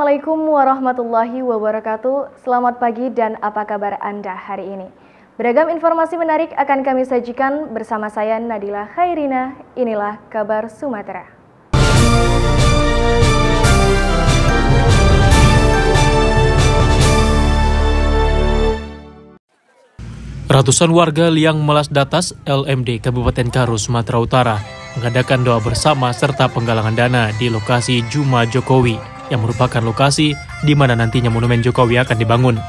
Assalamualaikum warahmatullahi wabarakatuh. Selamat pagi dan apa kabar Anda hari ini? Beragam informasi menarik akan kami sajikan bersama saya Nadila Khairina. Inilah kabar Sumatera. Ratusan warga Liang Melas Datas, LMD, Kabupaten Karo, Sumatera Utara mengadakan doa bersama serta penggalangan dana di lokasi Juma Jokowi yang merupakan lokasi di mana nantinya Monumen Jokowi akan dibangun.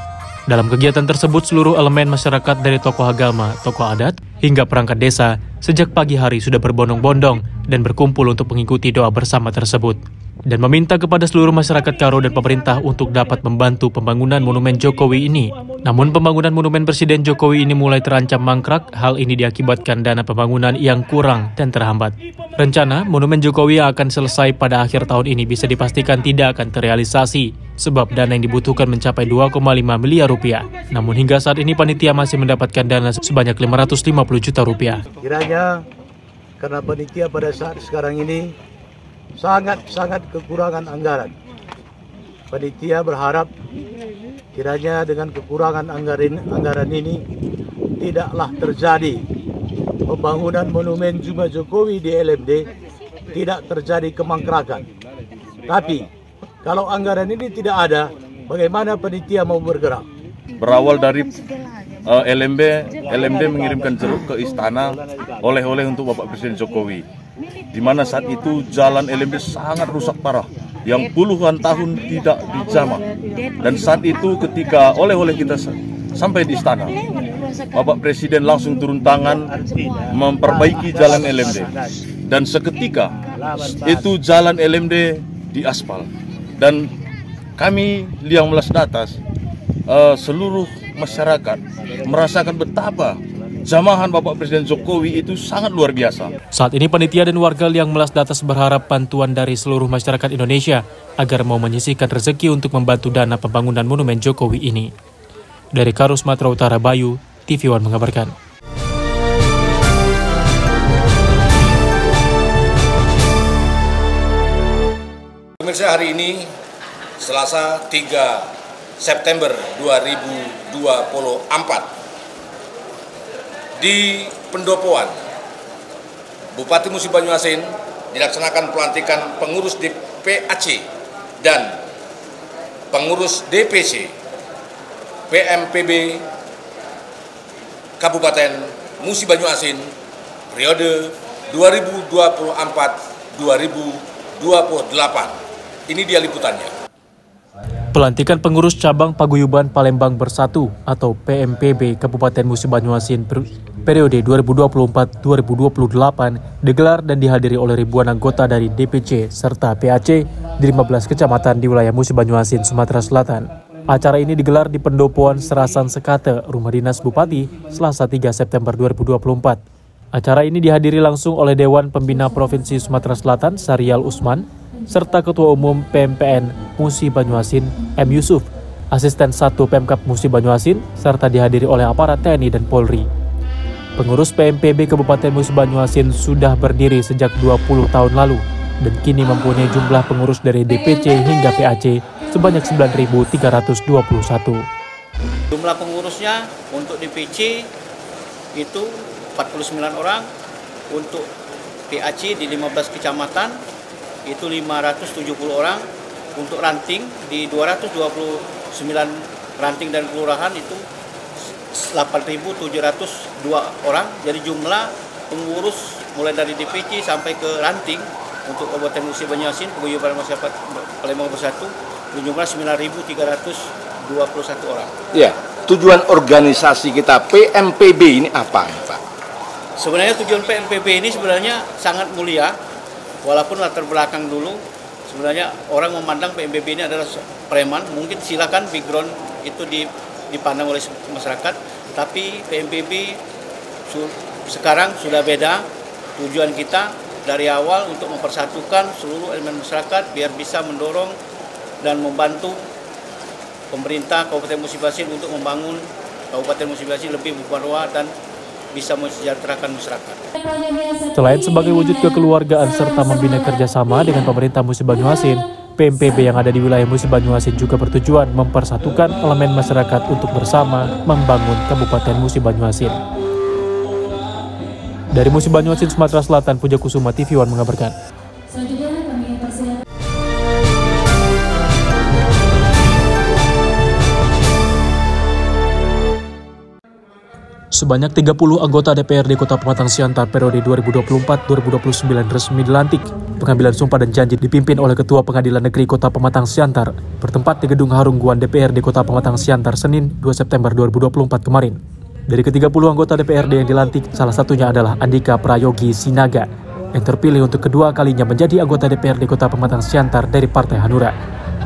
Dalam kegiatan tersebut, seluruh elemen masyarakat dari tokoh agama, tokoh adat, hingga perangkat desa sejak pagi hari sudah berbondong-bondong dan berkumpul untuk mengikuti doa bersama tersebut. Dan meminta kepada seluruh masyarakat Karo dan pemerintah untuk dapat membantu pembangunan Monumen Jokowi ini. Namun pembangunan Monumen Presiden Jokowi ini mulai terancam mangkrak. Hal ini diakibatkan dana pembangunan yang kurang dan terhambat. Rencana Monumen Jokowi yang akan selesai pada akhir tahun ini bisa dipastikan tidak akan terrealisasi, sebab dana yang dibutuhkan mencapai 2,5 miliar rupiah. Namun hingga saat ini panitia masih mendapatkan dana sebanyak 550 juta rupiah. Kiranya karena panitia pada saat sekarang ini sangat kekurangan anggaran. Panitia berharap kiranya dengan kekurangan anggaran ini tidaklah terjadi pembangunan Monumen Juma Jokowi di LMD, tidak terjadi kemangkrakan. Tapi kalau anggaran ini tidak ada, bagaimana panitia mau bergerak? Berawal dari LMD mengirimkan jeruk ke istana oleh-oleh untuk Bapak Presiden Jokowi, di mana saat itu jalan LMD sangat rusak parah, yang puluhan tahun tidak dijamah. Dan saat itu ketika oleh-oleh kita sampai di istana, Bapak Presiden langsung turun tangan memperbaiki jalan LMD. Dan seketika itu jalan LMD diaspal. Dan kami Liang Melas Datas, seluruh masyarakat merasakan betapa jamahan Bapak Presiden Jokowi itu sangat luar biasa. Saat ini panitia dan warga Liang Melas Datas berharap bantuan dari seluruh masyarakat Indonesia agar mau menyisihkan rezeki untuk membantu dana pembangunan Monumen Jokowi ini. Dari Karo, Sumatera Utara, Bayu, TV One mengabarkan. Pemirsa, hari ini Selasa 3 September 2024 di Pendopoan, Bupati Musi Banyuasin dilaksanakan pelantikan pengurus DPAC dan pengurus DPC PMPB Kabupaten Musi Banyuasin periode 2024-2028. Ini dia liputannya. Pelantikan pengurus cabang Paguyuban Palembang Bersatu atau PMPB Kabupaten Musi Banyuasin periode 2024-2028 digelar dan dihadiri oleh ribuan anggota dari DPC serta PAC di 15 kecamatan di wilayah Musi Banyuasin, Sumatera Selatan. Acara ini digelar di Pendopoan Serasan Sekate, Rumah Dinas Bupati, Selasa 3 September 2024. Acara ini dihadiri langsung oleh Dewan Pembina Provinsi Sumatera Selatan, Sarial Usman, serta Ketua Umum PMPN Musi Banyuasin, M. Yusuf, Asisten 1 Pemkab Musi Banyuasin, serta dihadiri oleh aparat TNI dan Polri. Pengurus PMPB Kabupaten Musi Banyuasin sudah berdiri sejak 20 tahun lalu dan kini mempunyai jumlah pengurus dari DPC hingga PAC sebanyak 9.321. Jumlah pengurusnya untuk DPC itu 49 orang, untuk PAC di 15 kecamatan itu 570 orang, untuk ranting di 229 ranting dan kelurahan itu 8.702 orang. Jadi jumlah pengurus mulai dari DPC sampai ke ranting untuk Kabupaten Musi Banyuasin, Paguyuban Masyarakat Palembang Bersatu, jumlah 9.321 orang. Ya, tujuan organisasi kita PMPB ini apa, Pak? Sebenarnya tujuan PMPB ini sebenarnya sangat mulia. Walaupun latar belakang dulu, sebenarnya orang memandang PMPB ini adalah preman. Mungkin silakan background itu dipandang oleh masyarakat. Tapi PMPB sekarang sudah beda. Tujuan kita dari awal untuk mempersatukan seluruh elemen masyarakat biar bisa mendorong dan membantu pemerintah Kabupaten Musi Banyuasin untuk membangun Kabupaten Musi Banyuasin lebih bermarwah dan bisa mensejahterakan masyarakat. Selain sebagai wujud kekeluargaan serta membina kerjasama dengan pemerintah Musi Banyuasin, PMPB yang ada di wilayah Musi Banyuasin juga bertujuan mempersatukan elemen masyarakat untuk bersama membangun Kabupaten Musi Banyuasin. Dari Musi Banyuasin, Sumatera Selatan, Puja Kusuma, TV One mengabarkan. Sebanyak 30 anggota DPRD Kota Pematang Siantar periode 2024-2029 resmi dilantik. Pengambilan sumpah dan janji dipimpin oleh Ketua Pengadilan Negeri Kota Pematang Siantar bertempat di Gedung Harungguan DPRD Kota Pematang Siantar Senin 2 September 2024 kemarin. Dari ke-30 anggota DPRD yang dilantik, salah satunya adalah Andika Prayogi Sinaga yang terpilih untuk kedua kalinya menjadi anggota DPRD Kota Pematang Siantar dari Partai Hanura.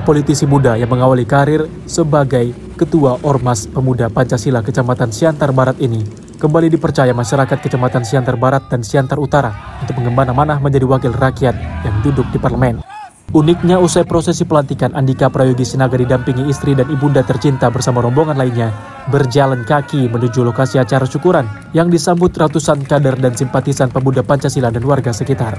Politisi muda yang mengawali karir sebagai Ketua Ormas Pemuda Pancasila Kecamatan Siantar Barat ini kembali dipercaya masyarakat Kecamatan Siantar Barat dan Siantar Utara untuk mengemban amanah menjadi wakil rakyat yang duduk di parlemen. Uniknya, usai prosesi pelantikan, Andika Prayogi Sinaga didampingi istri dan ibunda tercinta bersama rombongan lainnya berjalan kaki menuju lokasi acara syukuran yang disambut ratusan kader dan simpatisan pemuda Pancasila dan warga sekitar.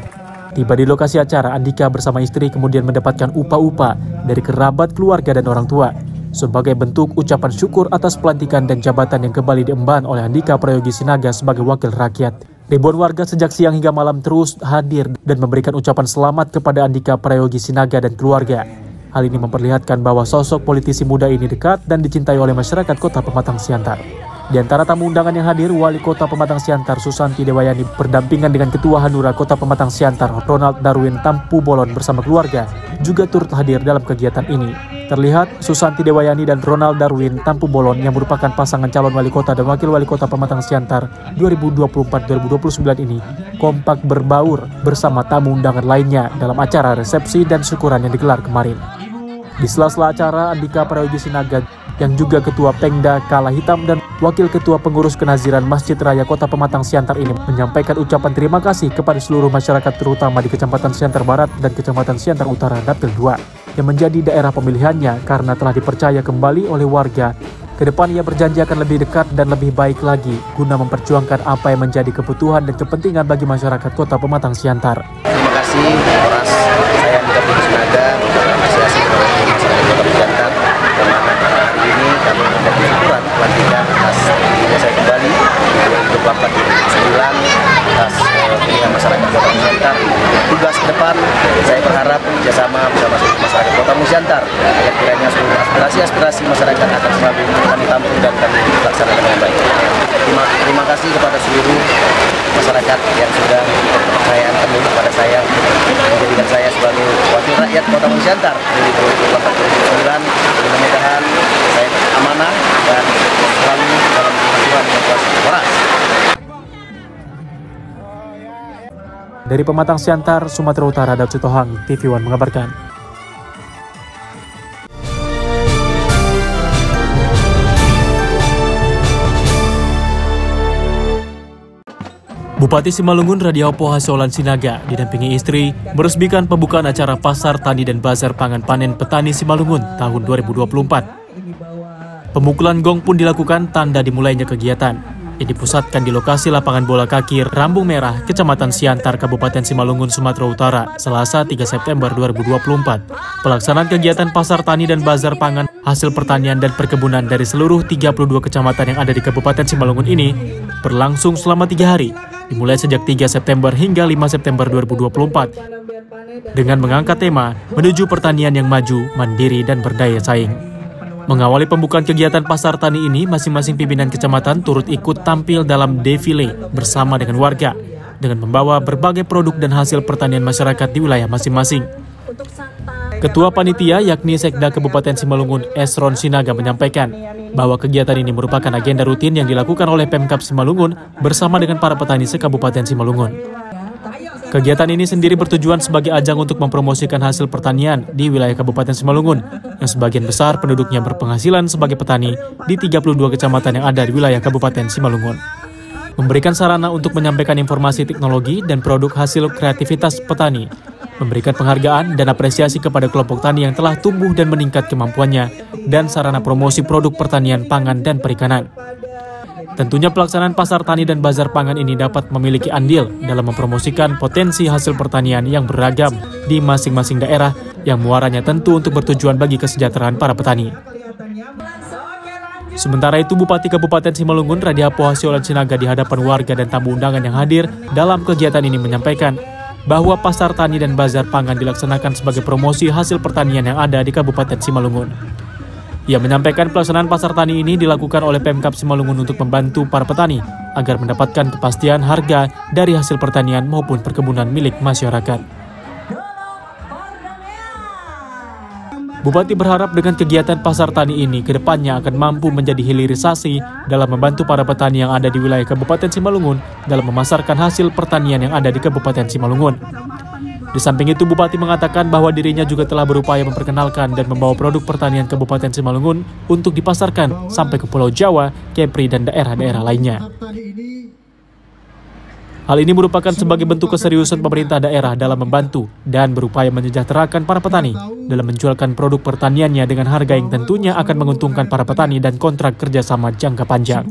Tiba di lokasi acara, Andika bersama istri kemudian mendapatkan upa-upa dari kerabat, keluarga, dan orang tua sebagai bentuk ucapan syukur atas pelantikan dan jabatan yang kembali diemban oleh Andika Prayogi Sinaga sebagai wakil rakyat. Ribuan warga sejak siang hingga malam terus hadir dan memberikan ucapan selamat kepada Andika Prayogi Sinaga dan keluarga. Hal ini memperlihatkan bahwa sosok politisi muda ini dekat dan dicintai oleh masyarakat Kota Pematang Siantar. Di antara tamu undangan yang hadir, Wali Kota Pematang Siantar Susanti Dewayani berdampingan dengan Ketua Hanura Kota Pematang Siantar Ronald Darwin Tampu Bolon bersama keluarga juga turut hadir dalam kegiatan ini. Terlihat Susanti Dewayani dan Ronald Darwin Tampu Bolon yang merupakan pasangan calon wali kota dan wakil wali kota Pematang Siantar 2024-2029 ini kompak berbaur bersama tamu undangan lainnya dalam acara resepsi dan syukuran yang digelar kemarin. Di sela-sela acara, Andika Prayogi Sinaga yang juga Ketua Pengda Kala Hitam dan Wakil Ketua Pengurus Kenaziran Masjid Raya Kota Pematang Siantar ini menyampaikan ucapan terima kasih kepada seluruh masyarakat terutama di Kecamatan Siantar Barat dan Kecamatan Siantar Utara Dapil 2 yang menjadi daerah pemilihannya karena telah dipercaya kembali oleh warga. Kedepan ia berjanji akan lebih dekat dan lebih baik lagi guna memperjuangkan apa yang menjadi kebutuhan dan kepentingan bagi masyarakat Kota Pematang Siantar. Terima kasih atas saya Andika Prayogi Sinaga mengapresiasi masyarakat Kota Siantar karena hari ini kami mendapat syukuran pelantikan atas dirinya saya kembali 2024-2029 atas pilihan masyarakat Kota Siantar. Tugas ke depan saya berharap kerjasama bersama masyarakat Kota Siantar agar kiranya seluruh aspirasi masyarakat akan selalu kami tampung dan kami laksanakan dengan baik. Terima kasih kepada seluruh masyarakat yang sudah kepercayaan penuh kepada saya menjadikan saya sebagai wakil rakyat Kota Siantar dari 2024-2029. Mudah-mudahan saya amanah dan selalu dalam kemajuan yang waras. Dari Pematang Siantar, Sumatera Utara, Daud Sitohang, TV One mengabarkan. Bupati Simalungun Radiaopo Hasolan Sinaga didampingi istri meresmikan pembukaan acara Pasar Tani dan Bazar Pangan Panen Petani Simalungun tahun 2024. Pemukulan gong pun dilakukan tanda dimulainya kegiatan yang dipusatkan di lokasi lapangan bola kaki Rambung Merah, Kecamatan Siantar, Kabupaten Simalungun, Sumatera Utara, Selasa 3 September 2024. Pelaksanaan kegiatan Pasar Tani dan Bazar Pangan hasil pertanian dan perkebunan dari seluruh 32 kecamatan yang ada di Kabupaten Simalungun ini berlangsung selama 3 hari, dimulai sejak 3 September hingga 5 September 2024, dengan mengangkat tema menuju pertanian yang maju, mandiri, dan berdaya saing. Mengawali pembukaan kegiatan Pasar Tani ini, masing-masing pimpinan kecamatan turut ikut tampil dalam defile bersama dengan warga, dengan membawa berbagai produk dan hasil pertanian masyarakat di wilayah masing-masing. Ketua Panitia yakni Sekda Kabupaten Simalungun Esron Sinaga menyampaikan bahwa kegiatan ini merupakan agenda rutin yang dilakukan oleh Pemkab Simalungun bersama dengan para petani se-Kabupaten Simalungun. Kegiatan ini sendiri bertujuan sebagai ajang untuk mempromosikan hasil pertanian di wilayah Kabupaten Simalungun yang sebagian besar penduduknya berpenghasilan sebagai petani di 32 kecamatan yang ada di wilayah Kabupaten Simalungun. Memberikan sarana untuk menyampaikan informasi teknologi dan produk hasil kreativitas petani, memberikan penghargaan dan apresiasi kepada kelompok tani yang telah tumbuh dan meningkat kemampuannya, dan sarana promosi produk pertanian pangan dan perikanan. Tentunya pelaksanaan Pasar Tani dan Bazar Pangan ini dapat memiliki andil dalam mempromosikan potensi hasil pertanian yang beragam di masing-masing daerah yang muaranya tentu untuk bertujuan bagi kesejahteraan para petani. Sementara itu, Bupati Kabupaten Simalungun Radiapo Hasiolan Sinaga di hadapan warga dan tamu undangan yang hadir dalam kegiatan ini menyampaikan bahwa pasar tani dan bazar pangan dilaksanakan sebagai promosi hasil pertanian yang ada di Kabupaten Simalungun. Ia menyampaikan pelaksanaan pasar tani ini dilakukan oleh Pemkab Simalungun untuk membantu para petani agar mendapatkan kepastian harga dari hasil pertanian maupun perkebunan milik masyarakat. Bupati berharap dengan kegiatan pasar tani ini kedepannya akan mampu menjadi hilirisasi dalam membantu para petani yang ada di wilayah Kabupaten Simalungun dalam memasarkan hasil pertanian yang ada di Kabupaten Simalungun. Di samping itu, Bupati mengatakan bahwa dirinya juga telah berupaya memperkenalkan dan membawa produk pertanian Kabupaten Simalungun untuk dipasarkan sampai ke Pulau Jawa, Kepri, dan daerah-daerah lainnya. Hal ini merupakan sebagai bentuk keseriusan pemerintah daerah dalam membantu dan berupaya menyejahterakan para petani dalam menjualkan produk pertaniannya dengan harga yang tentunya akan menguntungkan para petani dan kontrak kerjasama jangka panjang.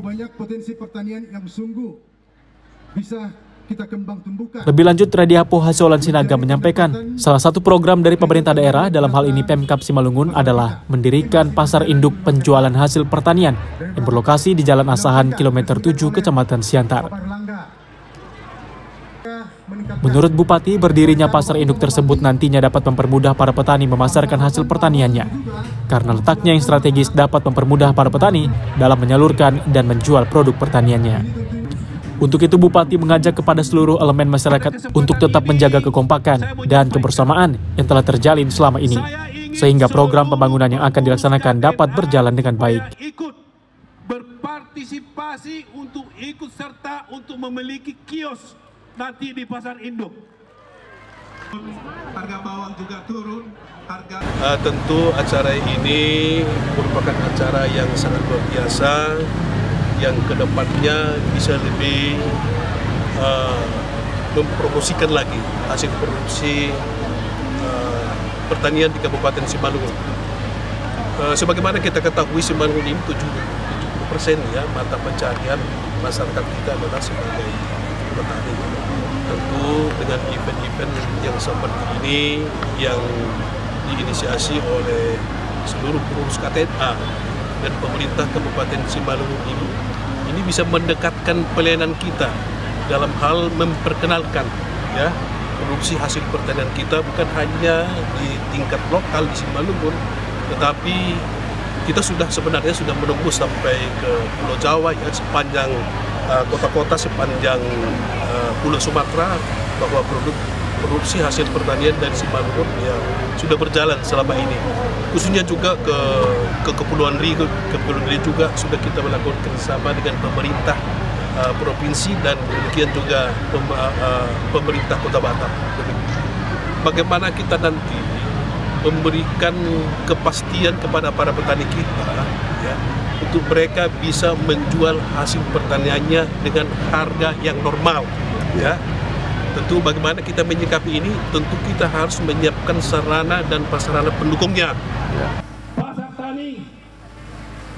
Lebih lanjut, Radiapo Hasiolan Sinaga menyampaikan salah satu program dari pemerintah daerah dalam hal ini Pemkab Simalungun adalah mendirikan pasar induk penjualan hasil pertanian yang berlokasi di Jalan Asahan kilometer 7 Kecamatan Siantar. Menurut Bupati, berdirinya pasar induk tersebut nantinya dapat mempermudah para petani memasarkan hasil pertaniannya. Karena letaknya yang strategis dapat mempermudah para petani dalam menyalurkan dan menjual produk pertaniannya. Untuk itu, Bupati mengajak kepada seluruh elemen masyarakat untuk tetap menjaga kekompakan dan kebersamaan yang telah terjalin selama ini, sehingga program pembangunan yang akan dilaksanakan dapat berjalan dengan baik. Berpartisipasi untuk ikut serta untuk memiliki kios nanti di pasar induk. Harga bawang juga turun. Tentu acara ini merupakan acara yang sangat luar biasa, yang kedepannya bisa lebih mempromosikan lagi hasil produksi pertanian di Kabupaten Simalungun. Sebagaimana kita ketahui, Simalungun ini 70% ya mata pencarian masyarakat kita adalah sebagai petani. Tentu dengan event-event yang seperti ini yang diinisiasi oleh seluruh pengurus KTNA dan pemerintah Kabupaten Simalungun ini bisa mendekatkan pelayanan kita dalam hal memperkenalkan ya produksi hasil pertanian kita bukan hanya di tingkat lokal di Simalungun, tetapi kita sebenarnya sudah menembus sampai ke Pulau Jawa ya, sepanjang kota-kota sepanjang Pulau Sumatera, bahwa produksi hasil pertanian dari Simalungun ya sudah berjalan selama ini. Khususnya juga ke Kepulauan Riau juga sudah kita melakukan kerjasama dengan pemerintah provinsi dan demikian juga pemerintah Kota Batam. Bagaimana kita nanti memberikan kepastian kepada para petani kita ya, untuk mereka bisa menjual hasil pertaniannya dengan harga yang normal ya. Tentu bagaimana kita menyikapi ini, tentu kita harus menyiapkan sarana dan prasarana pendukungnya ya. Pasar Tani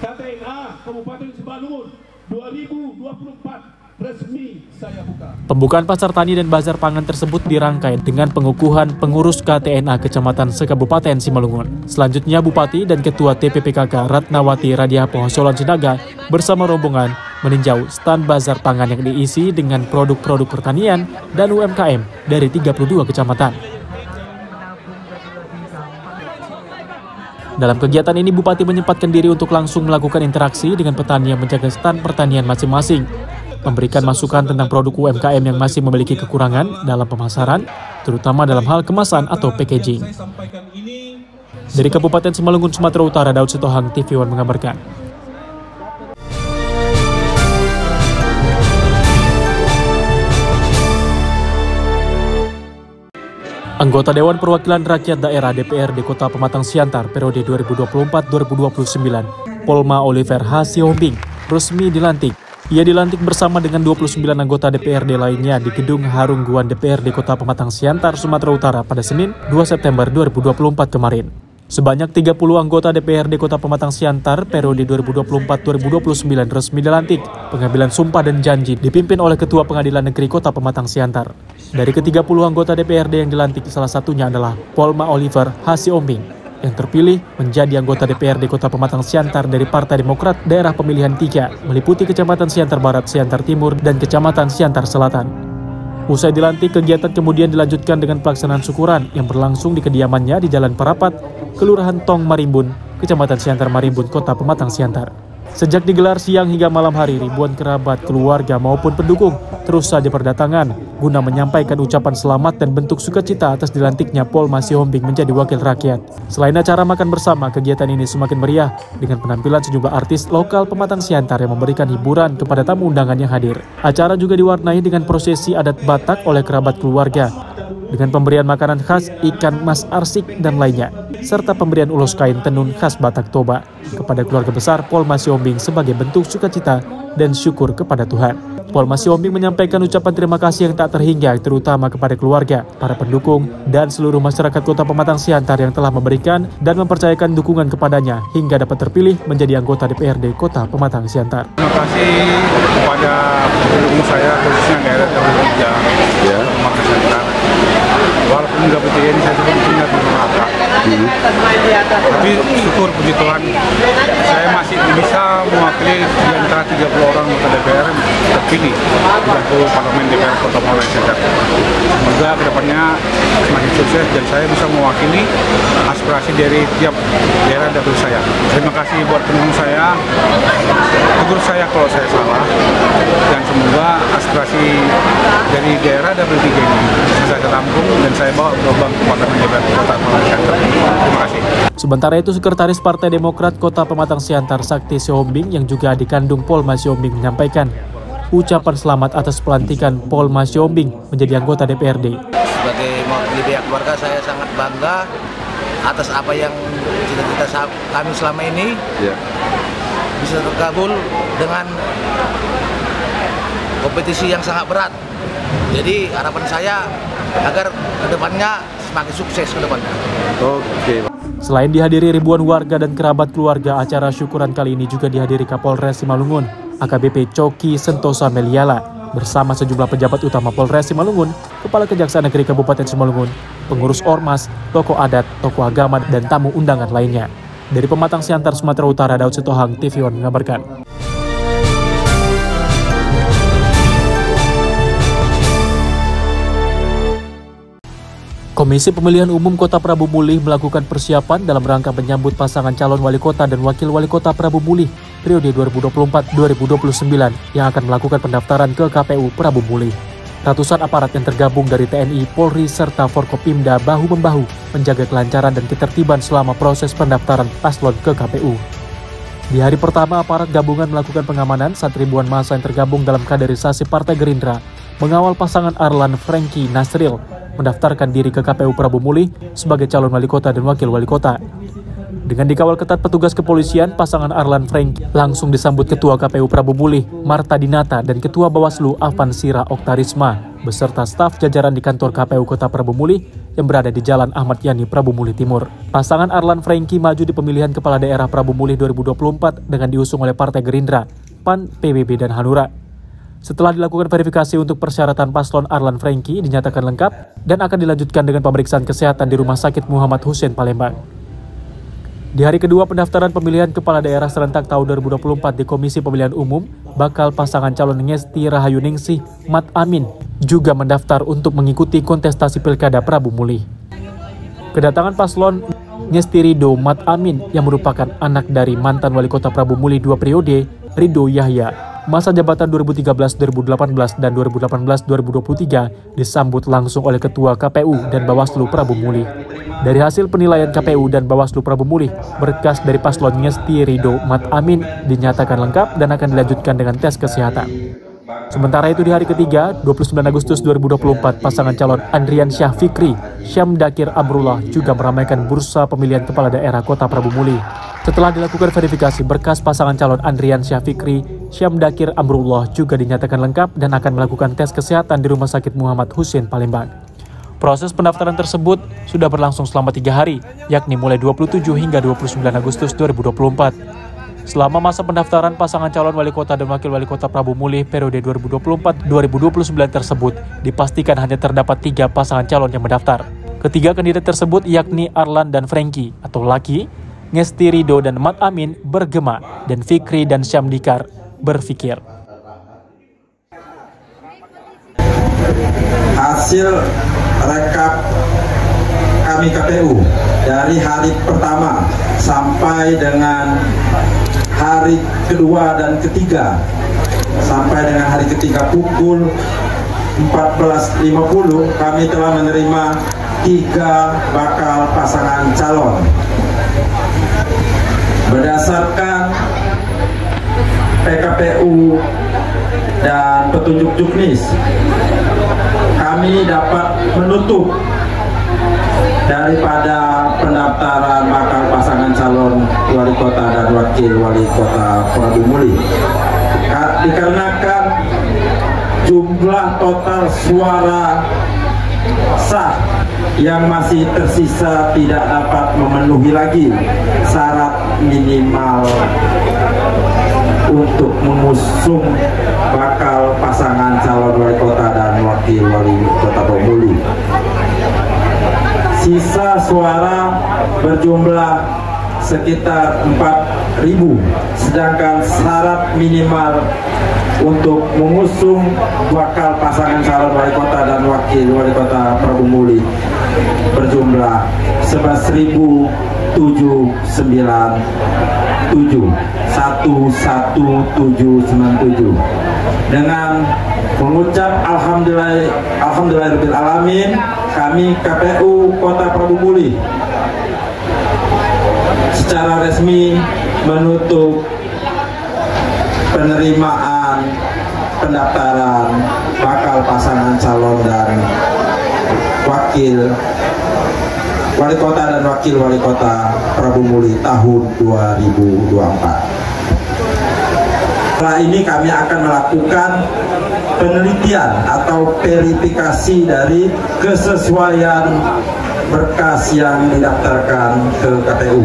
KTNA Kabupaten Simalungun 2024 resmi saya buka. Pembukaan pasar tani dan bazar pangan tersebut dirangkai dengan pengukuhan pengurus KTNA Kecamatan Sekabupaten Simalungun. Selanjutnya, Bupati dan Ketua TPPKK Ratnawati Radiapo Hasiolan Sinaga bersama rombongan meninjau stand bazar pangan yang diisi dengan produk-produk pertanian dan UMKM dari 32 kecamatan. Dalam kegiatan ini, Bupati menyempatkan diri untuk langsung melakukan interaksi dengan petani yang menjaga stand pertanian masing-masing, memberikan masukan tentang produk UMKM yang masih memiliki kekurangan dalam pemasaran, terutama dalam hal kemasan atau packaging. Dari Kabupaten Simalungun, Sumatera Utara, Daud Sitohang, TV One mengabarkan. Anggota Dewan Perwakilan Rakyat Daerah DPRD Kota Pematang Siantar periode 2024-2029, Polma Oliver Hasiombing, resmi dilantik. Ia dilantik bersama dengan 29 anggota DPRD lainnya di Gedung Harungguan DPRD Kota Pematang Siantar, Sumatera Utara pada Senin 2 September 2024 kemarin. Sebanyak 30 anggota DPRD Kota Pematang Siantar periode 2024-2029 resmi dilantik. Pengambilan sumpah dan janji dipimpin oleh Ketua Pengadilan Negeri Kota Pematang Siantar. Dari ke-30 anggota DPRD yang dilantik, salah satunya adalah Polma Oliver Hasiombing, yang terpilih menjadi anggota DPRD Kota Pematang Siantar dari Partai Demokrat daerah pemilihan 3, meliputi Kecamatan Siantar Barat, Siantar Timur, dan Kecamatan Siantar Selatan. Usai dilantik, kegiatan kemudian dilanjutkan dengan pelaksanaan syukuran yang berlangsung di kediamannya di Jalan Parapat, Kelurahan Tong Marimbun, Kecamatan Siantar Marimbun, Kota Pematang Siantar. Sejak digelar siang hingga malam hari, ribuan kerabat, keluarga maupun pendukung terus saja berdatangan guna menyampaikan ucapan selamat dan bentuk sukacita atas dilantiknya Polma Hasiombing menjadi wakil rakyat. Selain acara makan bersama, kegiatan ini semakin meriah dengan penampilan sejumlah artis lokal Pematang Siantar yang memberikan hiburan kepada tamu undangan yang hadir. Acara juga diwarnai dengan prosesi adat Batak oleh kerabat keluarga, dengan pemberian makanan khas ikan mas arsik dan lainnya, serta pemberian ulos kain tenun khas Batak Toba kepada keluarga besar Polma Hasiombing sebagai bentuk sukacita dan syukur kepada Tuhan. Polma Hasiombing menyampaikan ucapan terima kasih yang tak terhingga terutama kepada keluarga, para pendukung, dan seluruh masyarakat Kota Pematang Siantar yang telah memberikan dan mempercayakan dukungan kepadanya hingga dapat terpilih menjadi anggota DPRD Kota Pematang Siantar. Terima kasih kepada pendukung saya, khususnya daerah Pematang Siantar. Walaupun nggak berjaya ini saya juga punya beberapa. Tapi syukur puji Tuhan, saya masih bisa mewakili di antara 30 orang anggota DPR terpilih di Parlemen DPR Kota Pematang Siantar. Semoga kedepannya semakin sukses dan saya bisa mewakili aspirasi dari tiap daerah dapil saya. Terima kasih buat pendukung saya, tegur saya kalau saya salah, dan semoga aspirasi dari daerah dapil 3 ini bisa saya tampung dan saya bawa ke Bangku Parlemen DPR Kota Pematang Siantar. Terima kasih. Sementara itu, Sekretaris Partai Demokrat Kota Pematang Siantar Sakti Hasiombing yang juga adik kandung Polma Hasiombing menyampaikan ucapan selamat atas pelantikan Polma Hasiombing menjadi anggota DPRD. Sebagai mewakili pihak keluarga, saya sangat bangga atas apa yang cita-cita kami selama ini bisa terkabul dengan kompetisi yang sangat berat. Jadi harapan saya agar kedepannya semakin sukses kedepannya. Oke. Selain dihadiri ribuan warga dan kerabat keluarga, acara syukuran kali ini juga dihadiri Kapolres Simalungun, AKBP Coki Sentosa Meliala, bersama sejumlah pejabat utama Polres Simalungun, Kepala Kejaksaan Negeri Kabupaten Simalungun, pengurus ormas, tokoh adat, tokoh agama, dan tamu undangan lainnya. Dari Pematang Siantar, Sumatera Utara, Daud Sitohang, TV One mengabarkan. Komisi Pemilihan Umum Kota Prabu Mulih melakukan persiapan dalam rangka menyambut pasangan calon wali kota dan wakil wali kota Prabu Mulih periode 2024-2029 yang akan melakukan pendaftaran ke KPU Prabu Mulih. Ratusan aparat yang tergabung dari TNI, Polri, serta Forkopimda bahu-membahu menjaga kelancaran dan ketertiban selama proses pendaftaran paslon ke KPU. Di hari pertama, aparat gabungan melakukan pengamanan saat ribuan massa yang tergabung dalam kaderisasi Partai Gerindra mengawal pasangan Arlan Franky Nasril mendaftarkan diri ke KPU Prabu Mulih sebagai calon wali kota dan wakil wali kota. Dengan dikawal ketat petugas kepolisian, pasangan Arlan Franky langsung disambut Ketua KPU Prabu Mulih, Marta Dinata, dan Ketua Bawaslu Avansira Oktarisma, beserta staf jajaran di kantor KPU Kota Prabu Mulih yang berada di Jalan Ahmad Yani, Prabu Mulih Timur. Pasangan Arlan Franky maju di pemilihan Kepala Daerah Prabu Mulih 2024 dengan diusung oleh Partai Gerindra, PAN, PBB, dan Hanura. Setelah dilakukan verifikasi untuk persyaratan paslon, Arlan Franky dinyatakan lengkap dan akan dilanjutkan dengan pemeriksaan kesehatan di Rumah Sakit Muhammad Hussein Palembang. Di hari kedua pendaftaran pemilihan Kepala Daerah serentak tahun 2024 di Komisi Pemilihan Umum, bakal pasangan calon Ngesti Rahayuningsih Mat Amin juga mendaftar untuk mengikuti kontestasi Pilkada Prabu Mulih. Kedatangan paslon Ngesti Ridho Mat Amin yang merupakan anak dari mantan wali kota Prabu Mulih 2 periode, Ridho Yahya, masa jabatan 2013-2018 dan 2018-2023 disambut langsung oleh Ketua KPU dan Bawaslu Prabu Mulih. Dari hasil penilaian KPU dan Bawaslu Prabu Mulih, berkas dari paslon Ngesti Ridho Mat Amin dinyatakan lengkap dan akan dilanjutkan dengan tes kesehatan. Sementara itu di hari ketiga, 29 Agustus 2024, pasangan calon Andrian Syah Fikri, Syam Dakir Amrullah juga meramaikan bursa pemilihan Kepala Daerah Kota Prabu Mulih. Setelah dilakukan verifikasi, berkas pasangan calon Andrian Syah Fikri, Syam Dakir Amrullah juga dinyatakan lengkap dan akan melakukan tes kesehatan di Rumah Sakit Muhammad Hussein Palembang. Proses pendaftaran tersebut sudah berlangsung selama 3 hari, yakni mulai 27 hingga 29 Agustus 2024. Selama masa pendaftaran, pasangan calon wali kota dan wakil wali kota Prabu Mulih periode 2024-2029 tersebut dipastikan hanya terdapat 3 pasangan calon yang mendaftar. Ketiga kandidat tersebut yakni Arlan dan Franky atau Laki, Ngesti Rido dan Mat Amin bergema, dan Fikri dan Syamdikar berfikir. Hasil rekap kami KPU dari hari pertama sampai dengan hari kedua dan ketiga, sampai dengan hari ketiga pukul 14.50 kami telah menerima 3 bakal pasangan calon. Berdasarkan PKPU dan petunjuk juknis, kami dapat menutup daripada pendaftaran bakal pasangan calon wali kota dan wakil wali kota Prabu Mulih dikarenakan jumlah total suara sah yang masih tersisa tidak dapat memenuhi lagi syarat minimal untuk mengusung bakal pasangan calon wali kota dan wakil wali kota Prabu Mulih. Sisa suara berjumlah sekitar 4.000, sedangkan syarat minimal untuk mengusung bakal pasangan calon wali kota dan wakil wali kota Prabu Mulih berjumlah 11.797. Dengan mengucap alhamdulillahirabbil alamin, kami KPU Kota Prabu Mulih secara resmi menutup penerimaan pendaftaran bakal pasangan calon dan wakil wali kota dan wakil wali kota Prabu Mulih tahun 2024. Setelah ini kami akan melakukan penelitian atau verifikasi dari kesesuaian berkas yang didaftarkan ke KPU.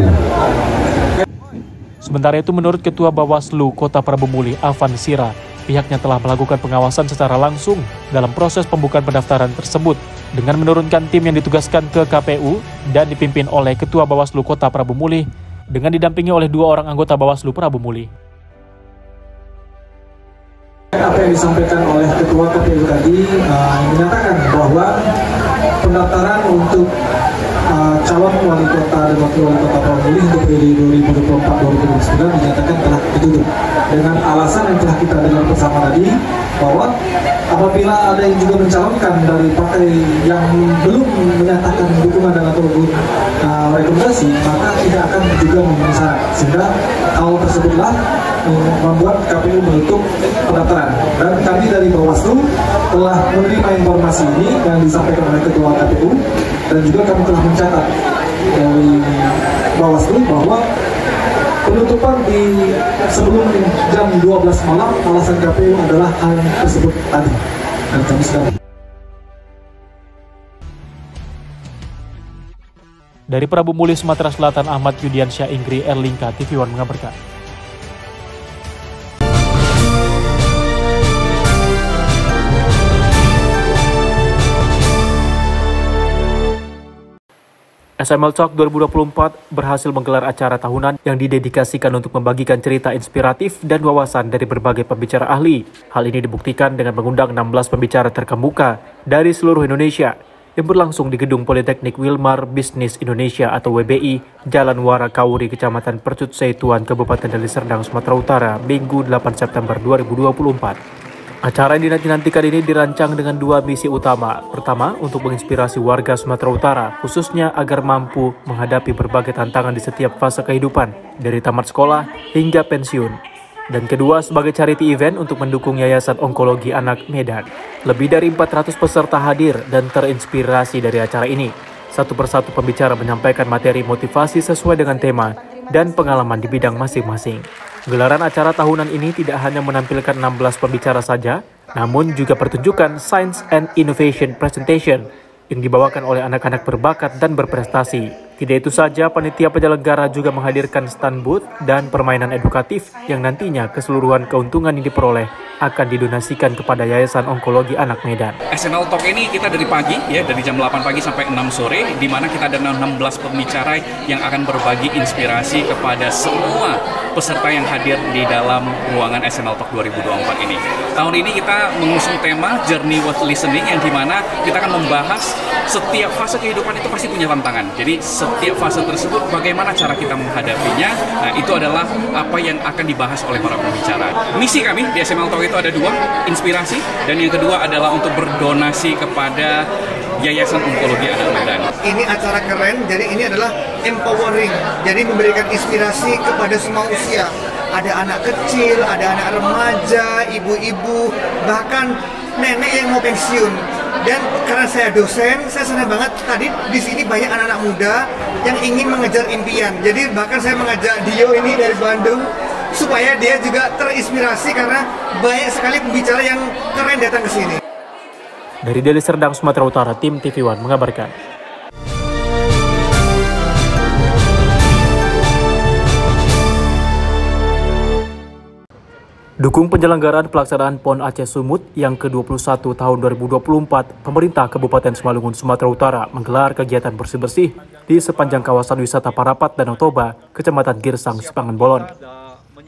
Sementara itu, menurut Ketua Bawaslu Kota Prabu Mulih, Afan Sira, pihaknya telah melakukan pengawasan secara langsung dalam proses pembukaan pendaftaran tersebut dengan menurunkan tim yang ditugaskan ke KPU dan dipimpin oleh Ketua Bawaslu Kota Prabu Mulih dengan didampingi oleh 2 orang anggota Bawaslu Prabu Mulih. Apa yang disampaikan oleh Ketua KPU tadi menyatakan bahwa pendaftaran untuk calon wali kota dan wakil wali kota Prabu Mulih untuk periode 2024-2029 dinyatakan telah ditutup dengan alasan yang telah kita dengar bersama tadi, bahwa apabila ada yang juga mencalonkan dari partai yang belum menyatakan dukungan dan atau rekomendasi, maka tidak akan juga memenuhi syarat, sehingga hal tersebutlah membuat KPU menutup pendaftaran. Dan kami dari Bawaslu telah menerima informasi ini yang disampaikan oleh Ketua KPU, dan juga kami telah mencatat dari Bawaslu bahwa penutupan di sebelum jam 12 malam alasan KPU adalah hal tersebut tadi. Dan kami sekarang. Dari Prabu Mulih, Sumatera Selatan, Ahmad Yudiansyah Inggri, Erlingka, TV One mengabarkan. SML Talk 2024 berhasil menggelar acara tahunan yang didedikasikan untuk membagikan cerita inspiratif dan wawasan dari berbagai pembicara ahli. Hal ini dibuktikan dengan mengundang 16 pembicara terkemuka dari seluruh Indonesia yang berlangsung di Gedung Politeknik Wilmar Bisnis Indonesia atau WBI, Jalan Warakauri, Kecamatan Percut Seituan, Kabupaten Deli Serdang, Sumatera Utara, Minggu 8 September 2024. Acara yang dinanti-nantikan ini dirancang dengan 2 misi utama. Pertama, untuk menginspirasi warga Sumatera Utara, khususnya agar mampu menghadapi berbagai tantangan di setiap fase kehidupan, dari tamat sekolah hingga pensiun. Dan kedua, sebagai charity event untuk mendukung Yayasan Onkologi Anak Medan. Lebih dari 400 peserta hadir dan terinspirasi dari acara ini. Satu persatu pembicara menyampaikan materi motivasi sesuai dengan tema dan pengalaman di bidang masing-masing. Gelaran acara tahunan ini tidak hanya menampilkan 16 pembicara saja, namun juga pertunjukan Science and Innovation Presentation yang dibawakan oleh anak-anak berbakat dan berprestasi. Tidak itu saja, panitia penyelenggara juga menghadirkan stand booth dan permainan edukatif yang nantinya keseluruhan keuntungan yang diperoleh akan didonasikan kepada Yayasan Onkologi Anak Medan. SNL Talk ini kita dari pagi, ya, dari jam 8 pagi sampai 6 sore, di mana kita ada 16 pembicara yang akan berbagi inspirasi kepada semua peserta yang hadir di dalam ruangan SNL Talk 2024 ini. Tahun ini kita mengusung tema Journey Worth Listening, yang dimana kita akan membahas setiap fase kehidupan itu pasti punya tantangan. Jadi setiap fase tersebut bagaimana cara kita menghadapinya. Nah, itu adalah apa yang akan dibahas oleh para pembicara. Misi kami di SNL Talk itu ada 2, inspirasi, dan yang kedua adalah untuk berdonasi kepada Yayasan Onkologi Anak Medan. Ini acara keren, jadi ini adalah empowering, jadi memberikan inspirasi kepada semua usia. Ada anak kecil, ada anak remaja, ibu-ibu, bahkan nenek yang mau pensiun. Dan karena saya dosen, saya senang banget tadi di sini banyak anak-anak muda yang ingin mengejar impian. Jadi bahkan saya mengajak Dio ini dari Bandung supaya dia juga terinspirasi karena banyak sekali pembicara yang keren datang ke sini. Dari Deli Serdang, Sumatera Utara, tim TV One mengabarkan. Dukung penyelenggaraan pelaksanaan PON Aceh Sumut yang ke-21 tahun 2024, pemerintah Kabupaten Simalungun, Sumatera Utara menggelar kegiatan bersih-bersih di sepanjang kawasan wisata Parapat Danau Toba, Kecamatan Girsang, Sipangan Bolon.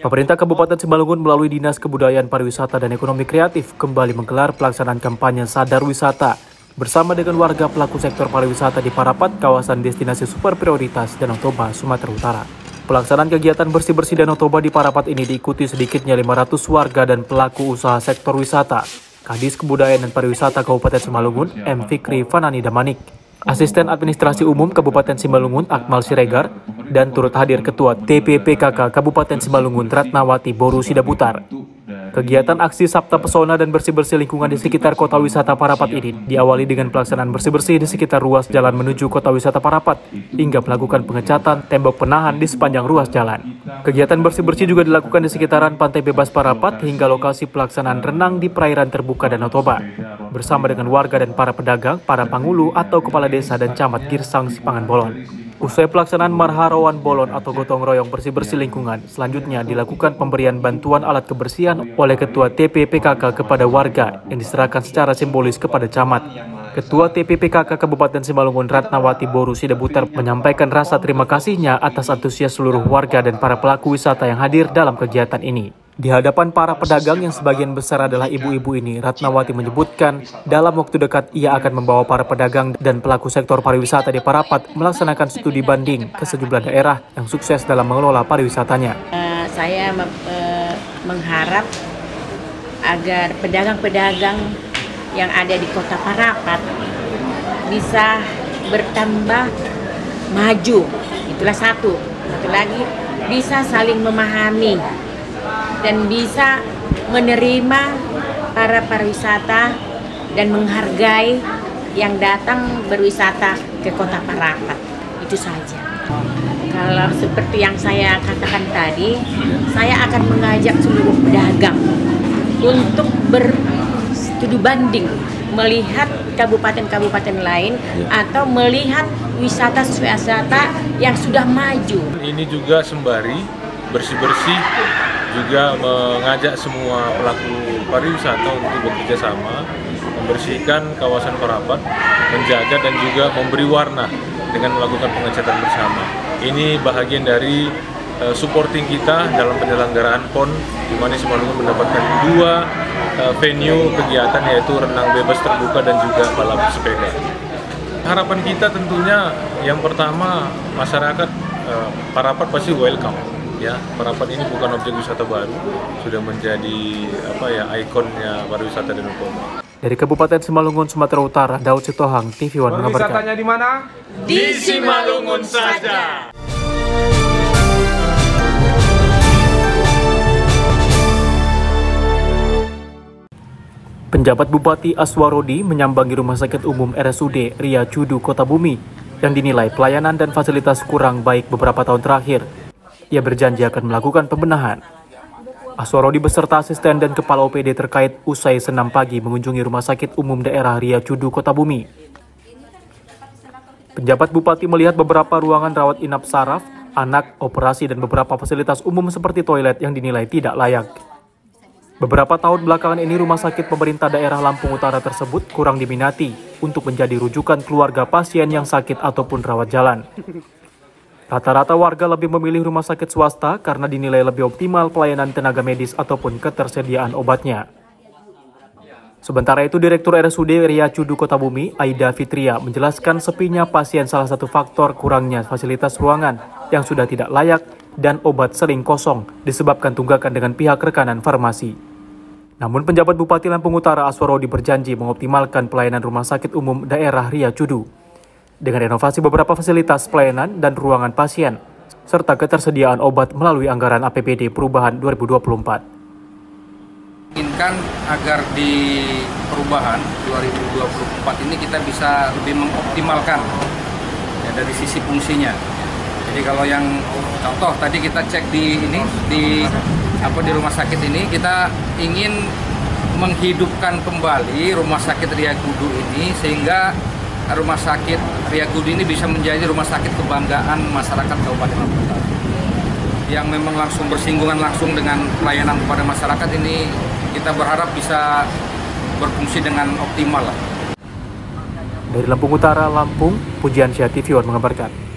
Pemerintah Kabupaten Simalungun melalui Dinas Kebudayaan Pariwisata dan Ekonomi Kreatif kembali menggelar pelaksanaan kampanye Sadar Wisata bersama dengan warga pelaku sektor pariwisata di Parapat, kawasan destinasi super prioritas Danau Toba, Sumatera Utara. Pelaksanaan kegiatan bersih-bersih Danau Toba di Parapat ini diikuti sedikitnya 500 warga dan pelaku usaha sektor wisata. Kadis Kebudayaan dan Pariwisata Kabupaten Simalungun, M. Fikri Fanani Damanik, Asisten Administrasi Umum Kabupaten Simalungun, Akmal Siregar, dan turut hadir Ketua TPPKK Kabupaten Simalungun, Ratnawati Boru Sidabutar. Kegiatan aksi Sabta Pesona dan bersih-bersih lingkungan di sekitar kota wisata Parapat ini diawali dengan pelaksanaan bersih-bersih di sekitar ruas jalan menuju kota wisata Parapat hingga melakukan pengecatan tembok penahan di sepanjang ruas jalan. Kegiatan bersih-bersih juga dilakukan di sekitaran Pantai Bebas Parapat hingga lokasi pelaksanaan renang di perairan terbuka Danau Toba bersama dengan warga dan para pedagang, para pangulu atau kepala desa dan camat Girsang Sipangan Bolon. Usai pelaksanaan marharawan bolon atau gotong royong bersih-bersih lingkungan, selanjutnya dilakukan pemberian bantuan alat kebersihan oleh Ketua TPPKK kepada warga yang diserahkan secara simbolis kepada camat. Ketua TPPKK Kabupaten Simalungun, Ratnawati Boru Sidabutar, menyampaikan rasa terima kasihnya atas antusias seluruh warga dan para pelaku wisata yang hadir dalam kegiatan ini. Di hadapan para pedagang yang sebagian besar adalah ibu-ibu ini, Ratnawati menyebutkan dalam waktu dekat ia akan membawa para pedagang dan pelaku sektor pariwisata di Parapat melaksanakan studi banding ke sejumlah daerah yang sukses dalam mengelola pariwisatanya. Saya mengharap agar pedagang-pedagang yang ada di kota Parapat bisa bertambah maju. Itulah satu lagi bisa saling memahami dan bisa menerima para pariwisata dan menghargai yang datang berwisata ke kota Parapat. Itu saja. Kalau seperti yang saya katakan tadi, saya akan mengajak seluruh pedagang untuk berstudi banding, melihat kabupaten-kabupaten lain atau melihat wisata-wisata yang sudah maju. Ini juga sembari bersih-bersih, juga mengajak semua pelaku pariwisata untuk bekerja sama membersihkan kawasan Parapat, menjaga dan juga memberi warna dengan melakukan pengecatan bersama. Ini bahagian dari supporting kita dalam penyelenggaraan PON, di mana Simalungun mendapatkan 2 venue kegiatan, yaitu renang bebas terbuka dan juga balap sepeda. Harapan kita tentunya yang pertama, masyarakat Parapat pasti welcome. Ya, Parapat ini bukan objek wisata baru, sudah menjadi ikonnya pariwisata Danau Toba. Dari Kabupaten Simalungun, Sumatera Utara, Daud Sitohang, TV One mengabarkan. Wisatanya di mana? Di Simalungun saja. Penjabat Bupati Aswarodi menyambangi Rumah Sakit Umum RSUD Ria Cudu, Kota Bumi, yang dinilai pelayanan dan fasilitas kurang baik beberapa tahun terakhir. Ia berjanji akan melakukan pembenahan. Aswarodi beserta asisten dan kepala OPD terkait usai senam pagi mengunjungi Rumah Sakit Umum Daerah Ria Cudu, Kota Bumi. Penjabat Bupati melihat beberapa ruangan rawat inap saraf, anak, operasi, dan beberapa fasilitas umum seperti toilet yang dinilai tidak layak. Beberapa tahun belakangan ini rumah sakit pemerintah daerah Lampung Utara tersebut kurang diminati untuk menjadi rujukan keluarga pasien yang sakit ataupun rawat jalan. Rata-rata warga lebih memilih rumah sakit swasta karena dinilai lebih optimal pelayanan tenaga medis ataupun ketersediaan obatnya. Sementara itu, Direktur RSUD Ria Cudu Kota Bumi, Aida Fitria, menjelaskan sepinya pasien salah satu faktor kurangnya fasilitas ruangan yang sudah tidak layak dan obat sering kosong disebabkan tunggakan dengan pihak rekanan farmasi. Namun penjabat Bupati Lampung Utara Aswarodi berjanji mengoptimalkan pelayanan rumah sakit umum daerah Ria Cudu dengan renovasi beberapa fasilitas pelayanan dan ruangan pasien, serta ketersediaan obat melalui anggaran APBD perubahan 2024. Inginkan agar di perubahan 2024 ini kita bisa lebih mengoptimalkan ya, dari sisi fungsinya. Jadi kalau yang contoh tadi kita cek di rumah sakit ini, kita ingin menghidupkan kembali rumah sakit Ria Cudu ini sehingga rumah sakit Ria Cudu ini bisa menjadi rumah sakit kebanggaan masyarakat Kabupaten Lampung Utara. Yang memang langsung bersinggungan langsung dengan pelayanan kepada masyarakat ini, kita berharap bisa berfungsi dengan optimal. Dari Lampung Utara, Lampung, Pujiansyah TV One mengabarkan.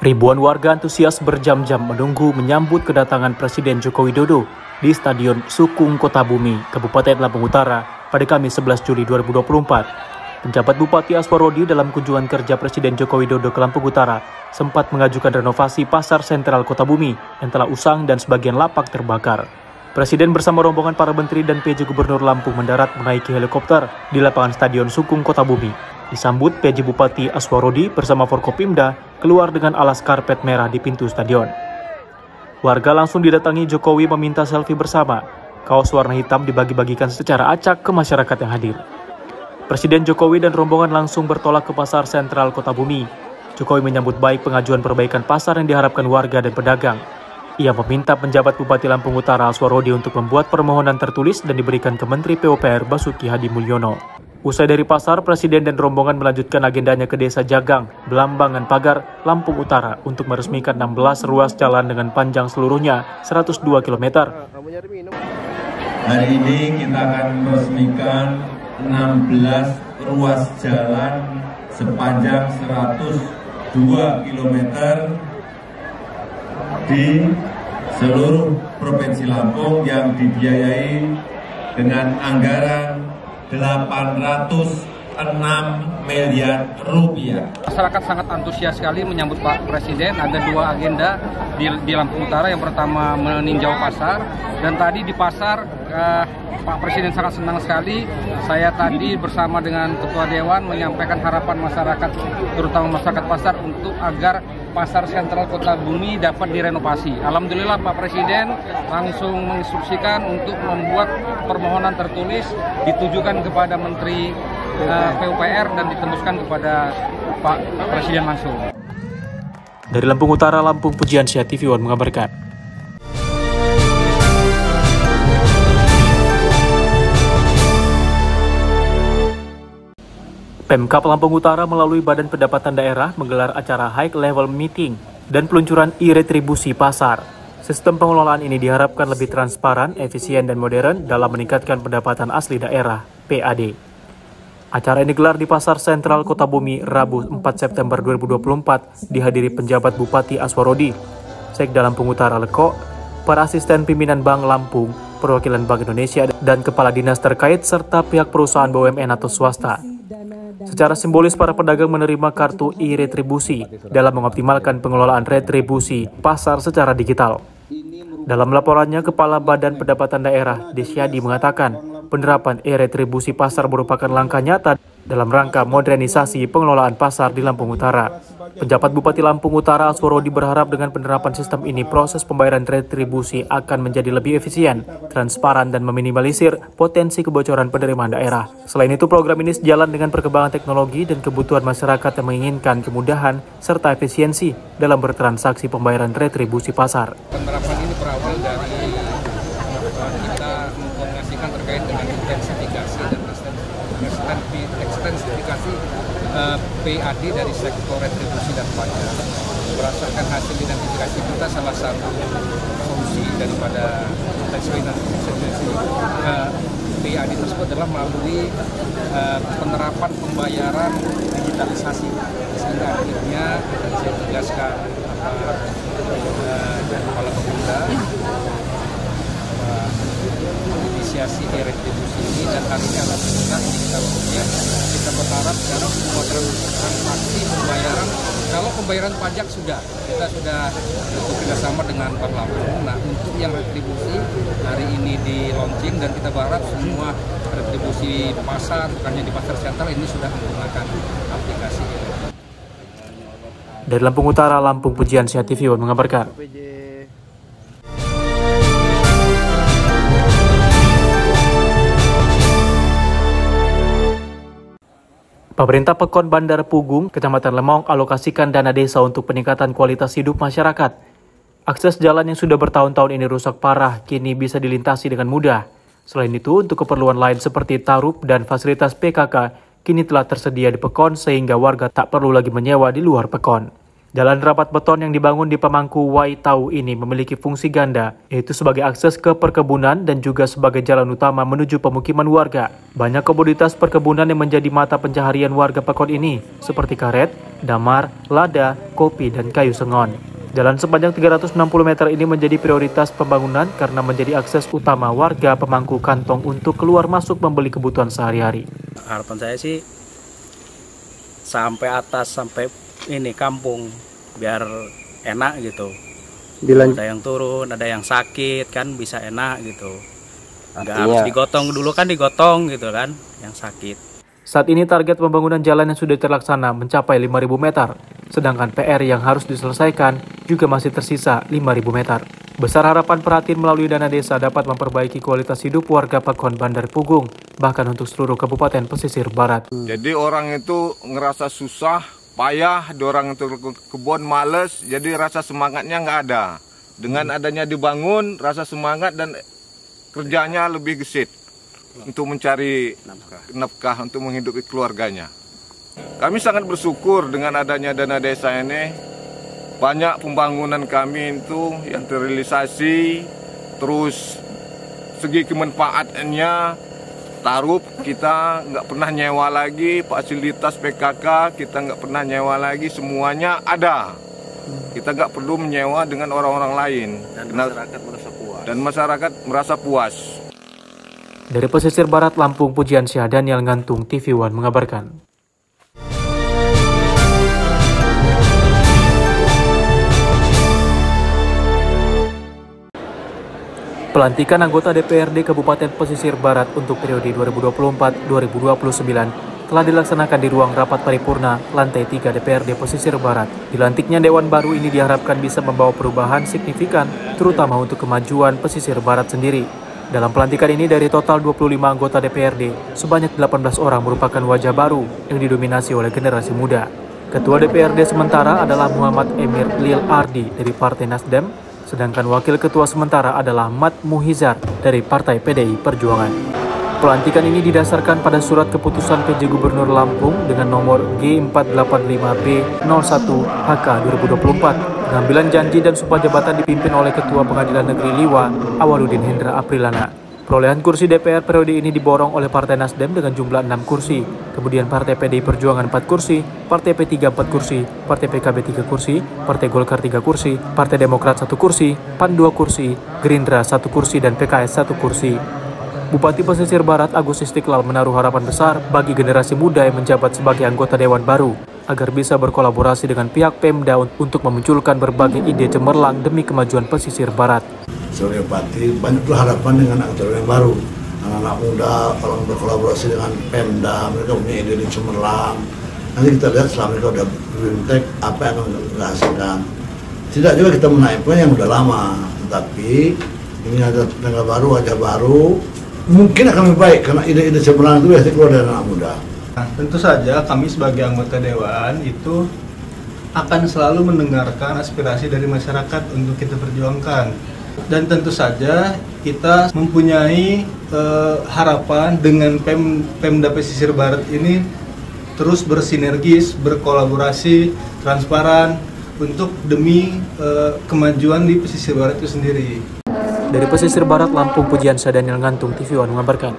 Ribuan warga antusias berjam-jam menunggu menyambut kedatangan Presiden Joko Widodo di Stadion Sukung Kota Bumi, Kabupaten Lampung Utara pada Kamis 11 Juli 2024. Penjabat Bupati Aswarodi dalam kunjungan kerja Presiden Joko Widodo ke Lampung Utara sempat mengajukan renovasi Pasar Sentral Kota Bumi yang telah usang dan sebagian lapak terbakar. Presiden bersama rombongan para menteri dan PJ Gubernur Lampung mendarat menaiki helikopter di lapangan Stadion Sukung Kota Bumi. Disambut PJ Bupati Aswarodi bersama Forkopimda keluar dengan alas karpet merah di pintu stadion. Warga langsung didatangi Jokowi meminta selfie bersama. Kaos warna hitam dibagi-bagikan secara acak ke masyarakat yang hadir. Presiden Jokowi dan rombongan langsung bertolak ke Pasar Sentral Kota Bumi. Jokowi menyambut baik pengajuan perbaikan pasar yang diharapkan warga dan pedagang. Ia meminta penjabat Bupati Lampung Utara Aswarodi untuk membuat permohonan tertulis dan diberikan ke Menteri PUPR Basuki Hadi Mulyono. Usai dari pasar, Presiden dan rombongan melanjutkan agendanya ke Desa Jagang, Belambangan Pagar, Lampung Utara untuk meresmikan 16 ruas jalan dengan panjang seluruhnya 102 km. Hari ini kita akan meresmikan 16 ruas jalan sepanjang 102 km di seluruh Provinsi Lampung yang dibiayai dengan anggaran 806 miliar rupiah. Masyarakat sangat antusias sekali menyambut Pak Presiden. Ada dua agenda di Lampung Utara. Yang pertama meninjau pasar, dan tadi di pasar Pak Presiden sangat senang sekali. Saya tadi bersama dengan Ketua Dewan menyampaikan harapan masyarakat, terutama masyarakat pasar, untuk agar Pasar Sentral Kota Bumi dapat direnovasi. Alhamdulillah Pak Presiden langsung menginstruksikan untuk membuat permohonan tertulis ditujukan kepada Menteri PUPR dan ditembuskan kepada Pak Presiden langsung. Dari Lampung Utara, Lampung, Pujiansyah TV One mengabarkan. Pemkab Lampung Utara melalui Badan Pendapatan Daerah menggelar acara high level meeting dan peluncuran e-retribusi pasar. Sistem pengelolaan ini diharapkan lebih transparan, efisien, dan modern dalam meningkatkan pendapatan asli daerah, PAD. Acara ini digelar di Pasar Sentral Kota Bumi, Rabu 4 September 2024, dihadiri penjabat Bupati Aswarodi, Sekda Lampung Utara Leko, para asisten pimpinan Bank Lampung, perwakilan Bank Indonesia, dan kepala dinas terkait serta pihak perusahaan BUMN atau swasta. Secara simbolis, para pedagang menerima kartu e-retribusi dalam mengoptimalkan pengelolaan retribusi pasar secara digital. Dalam laporannya, Kepala Badan Pendapatan Daerah, Desyadi, mengatakan penerapan e-retribusi pasar merupakan langkah nyata dalam rangka modernisasi pengelolaan pasar di Lampung Utara. Penjabat Bupati Lampung Utara Aswarodi berharap dengan penerapan sistem ini proses pembayaran retribusi akan menjadi lebih efisien, transparan, dan meminimalisir potensi kebocoran penerimaan daerah. Selain itu, program ini sejalan dengan perkembangan teknologi dan kebutuhan masyarakat yang menginginkan kemudahan serta efisiensi dalam bertransaksi pembayaran retribusi pasar. Penerapan ini berawal dari menyampaikan terkait dengan intensifikasi dan ekstensifikasi PAD dari sektor retribusi dan pajak. Berdasarkan hasil identifikasi kita, salah satu solusi daripada PAD tersebut adalah melalui penerapan pembayaran digitalisasi, sehingga akhirnya saya tegaskan dan kepala pemuda inisiasi retribusi ini, dan hari ini alhamdulillah ini kita lakukan. Kita berharap dalam semua transaksi pembayaran, kalau pembayaran pajak kita sudah bekerjasama dengan Bank Lampung. Nah, untuk yang retribusi hari ini di launching, dan kita berharap semua retribusi pasar, bukannya di pasar sentral, ini sudah menggunakan aplikasi ini. Dari Lampung Utara, Lampung, Pujiansyah TV One mengabarkan. Pemerintah Pekon Bandar Pugung, Kecamatan Lemong, alokasikan dana desa untuk peningkatan kualitas hidup masyarakat. Akses jalan yang sudah bertahun-tahun ini rusak parah, kini bisa dilintasi dengan mudah. Selain itu, untuk keperluan lain seperti tarup dan fasilitas PKK, kini telah tersedia di Pekon sehingga warga tak perlu lagi menyewa di luar Pekon. Jalan rapat beton yang dibangun di Pemangku Waitau ini memiliki fungsi ganda, yaitu sebagai akses ke perkebunan dan juga sebagai jalan utama menuju pemukiman warga. Banyak komoditas perkebunan yang menjadi mata pencaharian warga Pekon ini, seperti karet, damar, lada, kopi, dan kayu sengon. Jalan sepanjang 360 meter ini menjadi prioritas pembangunan karena menjadi akses utama warga Pemangku Kantong untuk keluar masuk membeli kebutuhan sehari-hari. Harapan saya sih sampai atas, sampai ini kampung, biar enak gitu. Ada yang turun, ada yang sakit kan, bisa enak gitu. Nggak harus digotong, dulu kan digotong gitu kan, yang sakit. Saat ini target pembangunan jalan yang sudah terlaksana mencapai 5.000 meter, sedangkan PR yang harus diselesaikan juga masih tersisa 5.000 meter. Besar harapan Perhatiin melalui dana desa dapat memperbaiki kualitas hidup warga Pekon Bandar Pugung, bahkan untuk seluruh Kabupaten Pesisir Barat. Jadi orang itu ngerasa susah, payah, orang itu kebun males, jadi rasa semangatnya nggak ada. Dengan adanya dibangun, rasa semangat dan kerjanya lebih gesit untuk mencari nafkah untuk menghidupi keluarganya. Kami sangat bersyukur dengan adanya dana desa ini. Banyak pembangunan kami itu yang terrealisasi, terus segi kemanfaatannya, tarup kita nggak pernah nyewa lagi, fasilitas PKK kita nggak pernah nyewa lagi, semuanya ada. Kita nggak perlu menyewa dengan orang-orang lain. Dan masyarakat merasa puas. Dari Pesisir Barat Lampung, Pujiansyah, Daniel Ngantung, TV One mengabarkan. Pelantikan anggota DPRD Kabupaten Pesisir Barat untuk periode 2024-2029 telah dilaksanakan di ruang rapat paripurna lantai 3 DPRD Pesisir Barat. Dilantiknya Dewan baru ini diharapkan bisa membawa perubahan signifikan, terutama untuk kemajuan Pesisir Barat sendiri. Dalam pelantikan ini dari total 25 anggota DPRD, sebanyak 18 orang merupakan wajah baru yang didominasi oleh generasi muda. Ketua DPRD sementara adalah Muhammad Emir Lil Ardi dari Partai Nasdem, sedangkan Wakil Ketua sementara adalah Mat Muhizar dari Partai PDI Perjuangan. Pelantikan ini didasarkan pada surat keputusan PJ Gubernur Lampung dengan nomor G485B01 HK 2024. Pengambilan janji dan sumpah jabatan dipimpin oleh Ketua Pengadilan Negeri Liwa, Awaludin Hendra Aprilana. Perolehan kursi DPR periode ini diborong oleh Partai Nasdem dengan jumlah 6 kursi, kemudian Partai PDI Perjuangan 4 kursi, Partai P3 4 kursi, Partai PKB 3 kursi, Partai Golkar 3 kursi, Partai Demokrat 1 kursi, PAN 2 kursi, Gerindra 1 kursi, dan PKS 1 kursi. Bupati Pesisir Barat Agus Istiqlal menaruh harapan besar bagi generasi muda yang menjabat sebagai anggota Dewan baru, agar bisa berkolaborasi dengan pihak Pemda untuk memunculkan berbagai ide cemerlang demi kemajuan Pesisir Barat. Sebagai bupati, banyaklah harapan dengan anggota Dewan baru. Anak-anak muda kalau berkolaborasi dengan Pemda, mereka punya ide cemerlang. Nanti kita lihat setelah mereka udah berintek apa yang akan dihasilkan. Tidak juga kita menaikkan yang udah lama, tetapi ini ada tenaga baru, wajah baru, mungkin akan lebih baik karena ide-ide cemerlang itu biasanya keluar dari anak muda. Nah, tentu saja kami sebagai anggota Dewan itu akan selalu mendengarkan aspirasi dari masyarakat untuk kita perjuangkan. Dan tentu saja kita mempunyai harapan dengan Pemda Pesisir Barat ini terus bersinergis, berkolaborasi, transparan untuk demi kemajuan di Pesisir Barat itu sendiri. Dari Pesisir Barat Lampung, Pujiansyah Daniel Ngantung, TV One mengabarkan.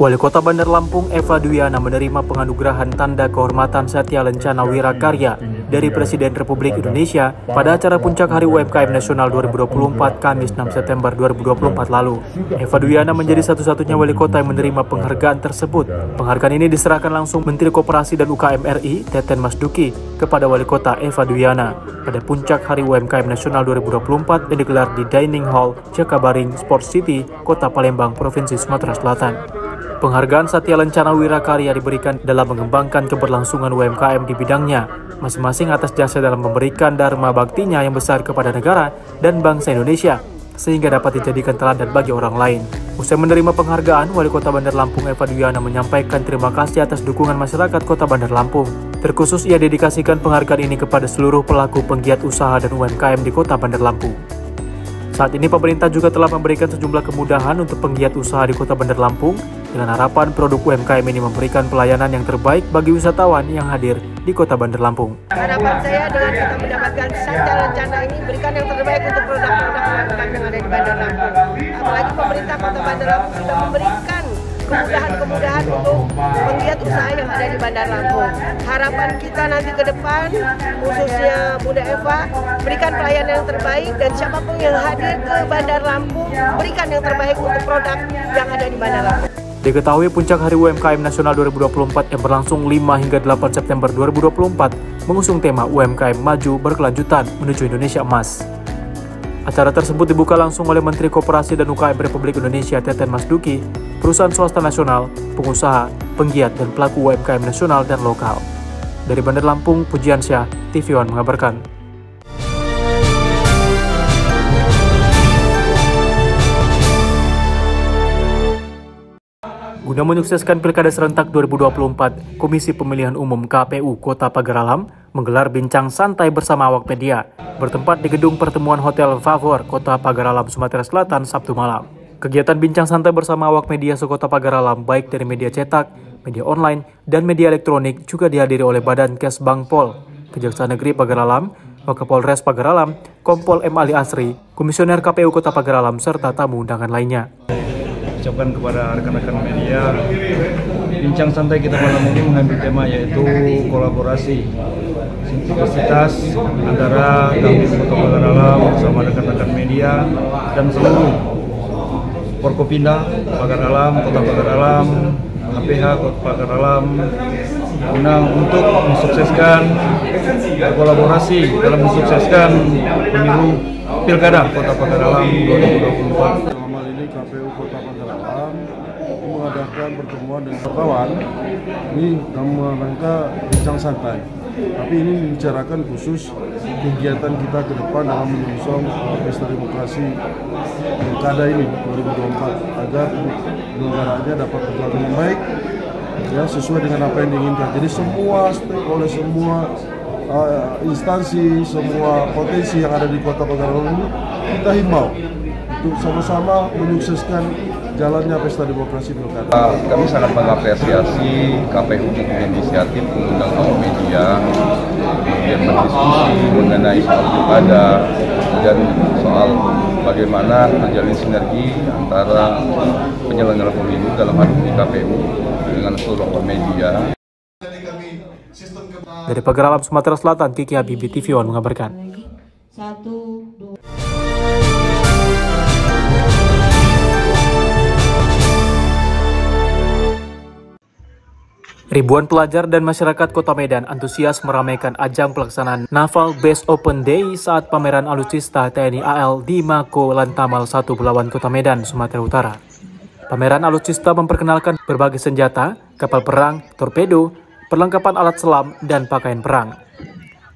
Wali Kota Bandar Lampung Eva Duyana menerima penganugerahan Tanda Kehormatan Satya Lencana Wirakarya dari Presiden Republik Indonesia pada acara Puncak Hari UMKM Nasional 2024 Kamis 6 September 2024 lalu. Eva Duyana menjadi satu-satunya wali kota yang menerima penghargaan tersebut. Penghargaan ini diserahkan langsung Menteri Koperasi dan UKM RI Teten Masduki kepada Wali Kota Eva Duyana pada Puncak Hari UMKM Nasional 2024 yang digelar di Dining Hall Jakabaring Sports City, Kota Palembang, Provinsi Sumatera Selatan. Penghargaan Satya Lencana Wirakarya diberikan dalam mengembangkan keberlangsungan UMKM di bidangnya, masing-masing atas jasa dalam memberikan dharma baktinya yang besar kepada negara dan bangsa Indonesia, sehingga dapat dijadikan teladan bagi orang lain. Usai menerima penghargaan, Wali Kota Bandar Lampung Eva Duyana menyampaikan terima kasih atas dukungan masyarakat Kota Bandar Lampung. Terkhusus ia dedikasikan penghargaan ini kepada seluruh pelaku penggiat usaha dan UMKM di Kota Bandar Lampung. Saat ini pemerintah juga telah memberikan sejumlah kemudahan untuk penggiat usaha di Kota Bandar Lampung dengan harapan produk UMKM ini memberikan pelayanan yang terbaik bagi wisatawan yang hadir di Kota Bandar Lampung. Harapan saya dengan kita mendapatkan Satya Lencana ini berikan yang terbaik untuk produk-produk UMKM yang ada di Bandar Lampung. Apalagi pemerintah Kota Bandar Lampung sudah memberikan kemudahan-kemudahan untuk penggiat usaha yang ada di Bandar Lampung. Harapan kita nanti ke depan, khususnya Bunda Eva, berikan pelayanan yang terbaik dan siapapun yang hadir ke Bandar Lampung, berikan yang terbaik untuk produk yang ada di Bandar Lampung. Diketahui Puncak Hari UMKM Nasional 2024 yang berlangsung 5 hingga 8 September 2024 mengusung tema UMKM Maju Berkelanjutan Menuju Indonesia Emas. Acara tersebut dibuka langsung oleh Menteri Koperasi dan UKM Republik Indonesia Teten Masduki, perusahaan swasta nasional, pengusaha, penggiat, dan pelaku UMKM nasional dan lokal. Dari Bandar Lampung, Pujiansyah, TV One mengabarkan. Guna menyukseskan Pilkada Serentak 2024, Komisi Pemilihan Umum KPU Kota Pagar Alam menggelar bincang santai bersama awak media bertempat di Gedung Pertemuan Hotel Favor Kota Pagar Alam, Sumatera Selatan, Sabtu malam. Kegiatan bincang santai bersama awak media sekota Pagar Alam baik dari media cetak, media online, dan media elektronik juga dihadiri oleh Badan Kesbangpol, Kejaksaan Negeri Pagar Alam, Wakapolres Pagar Alam, Kompol M. Ali Asri, Komisioner KPU Kota Pagar Alam, serta tamu undangan lainnya. Ucapkan kepada rekan-rekan media, bincang santai kita malam ini mengambil tema yaitu kolaborasi sinergitas antara kami Kota Pagar Alam bersama rekan-rekan media dan seluruh Forkopimda Pagar Alam, Kota Pagar Alam, APH Kota Pagar Alam, guna untuk mensukseskan kolaborasi dalam mensukseskan pemilu Pilkada Kota Pagar Alam 2024. KPU Kota Pagar Alam mengadakan pertemuan dengan wartawan ini dalam rangka bincang santai. Tapi ini membicarakan khusus kegiatan kita ke depan dalam menyongsong pesta demokrasi Pilkada ini 2024 agar penyelenggaranya dapat berjalan dengan baik, ya sesuai dengan apa yang diinginkan. Jadi semua stakeholder, semua instansi, semua potensi yang ada di Kota Pagar Alam ini kita himbau untuk sama-sama menyukseskan jalannya pesta demokrasi Pilkada. Kami sangat mengapresiasi KPU inisiatif mengundang awak media, kemudian berdiskusi mengenai soal pilkada dan soal bagaimana terjalin sinergi antara penyelenggara pemilu dalam hal ini KPU dengan seluruh awak media. Dari Pagar Alam, Sumatera Selatan, Kiki Habibi, TV One mengabarkan. Ribuan pelajar dan masyarakat Kota Medan antusias meramaikan ajang pelaksanaan Naval Base Open Day saat pameran alutsista TNI AL di Mako Lantamal 1 Belawan, Kota Medan, Sumatera Utara. Pameran alutsista memperkenalkan berbagai senjata, kapal perang, torpedo, perlengkapan alat selam, dan pakaian perang.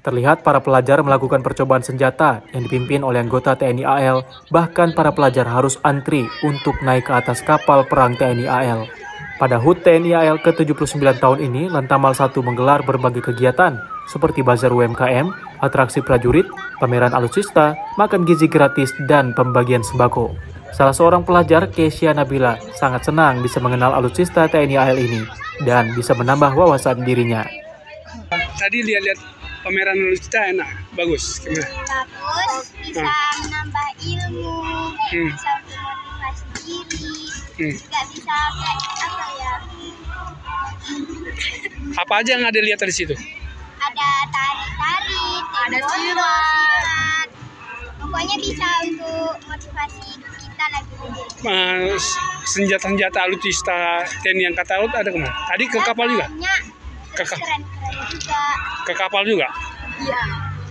Terlihat para pelajar melakukan percobaan senjata yang dipimpin oleh anggota TNI AL, bahkan para pelajar harus antri untuk naik ke atas kapal perang TNI AL. Pada HUT TNI AL ke-79 tahun ini, Lantamal 1 menggelar berbagai kegiatan seperti bazar UMKM, atraksi prajurit, pameran alutsista, makan gizi gratis, dan pembagian sembako. Salah seorang pelajar, Kesia Nabila, sangat senang bisa mengenal alutsista TNI AL ini dan bisa menambah wawasan dirinya. Tadi lihat-lihat pameran alutsista enak, bagus. Gimana? Bagus, bisa menambah ilmu, bisa memotivasi diri, juga bisa kayak apa ya? Apa aja yang ada lihat dari situ? Ada tarik-tarik, ada silat. Pokoknya bisa untuk motivasi kita lagi. Senjata-senjata alutsista TNI Angkatan Laut ada kemana? Tadi ke kapal juga? Keren-keren juga. Ke kapal juga? Iya.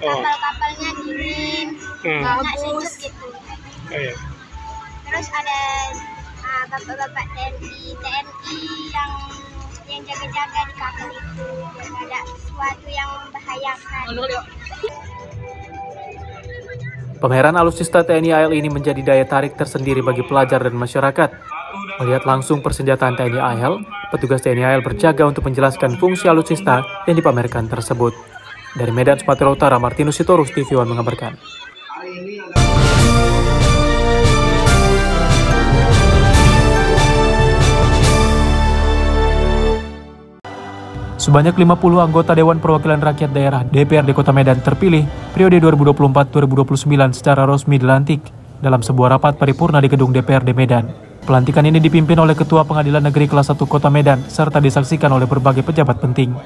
Kapal-kapalnya dingin, enak sejuk gitu. Oh, iya. Terus ada bapak-bapak TNI yang jaga-jaga di kapal itu, biar ada sesuatu yang membahayakan. Pameran alutsista TNI AL ini menjadi daya tarik tersendiri bagi pelajar dan masyarakat. Melihat langsung persenjataan TNI AL, petugas TNI AL berjaga untuk menjelaskan fungsi alutsista yang dipamerkan tersebut. Dari Medan, Sumatera Utara, Martinus Sitorus, TV One mengabarkan. Sebanyak 50 anggota Dewan Perwakilan Rakyat Daerah DPRD Kota Medan terpilih periode 2024-2029 secara resmi dilantik dalam sebuah rapat paripurna di gedung DPRD Medan. Pelantikan ini dipimpin oleh Ketua Pengadilan Negeri Kelas 1 Kota Medan serta disaksikan oleh berbagai pejabat penting.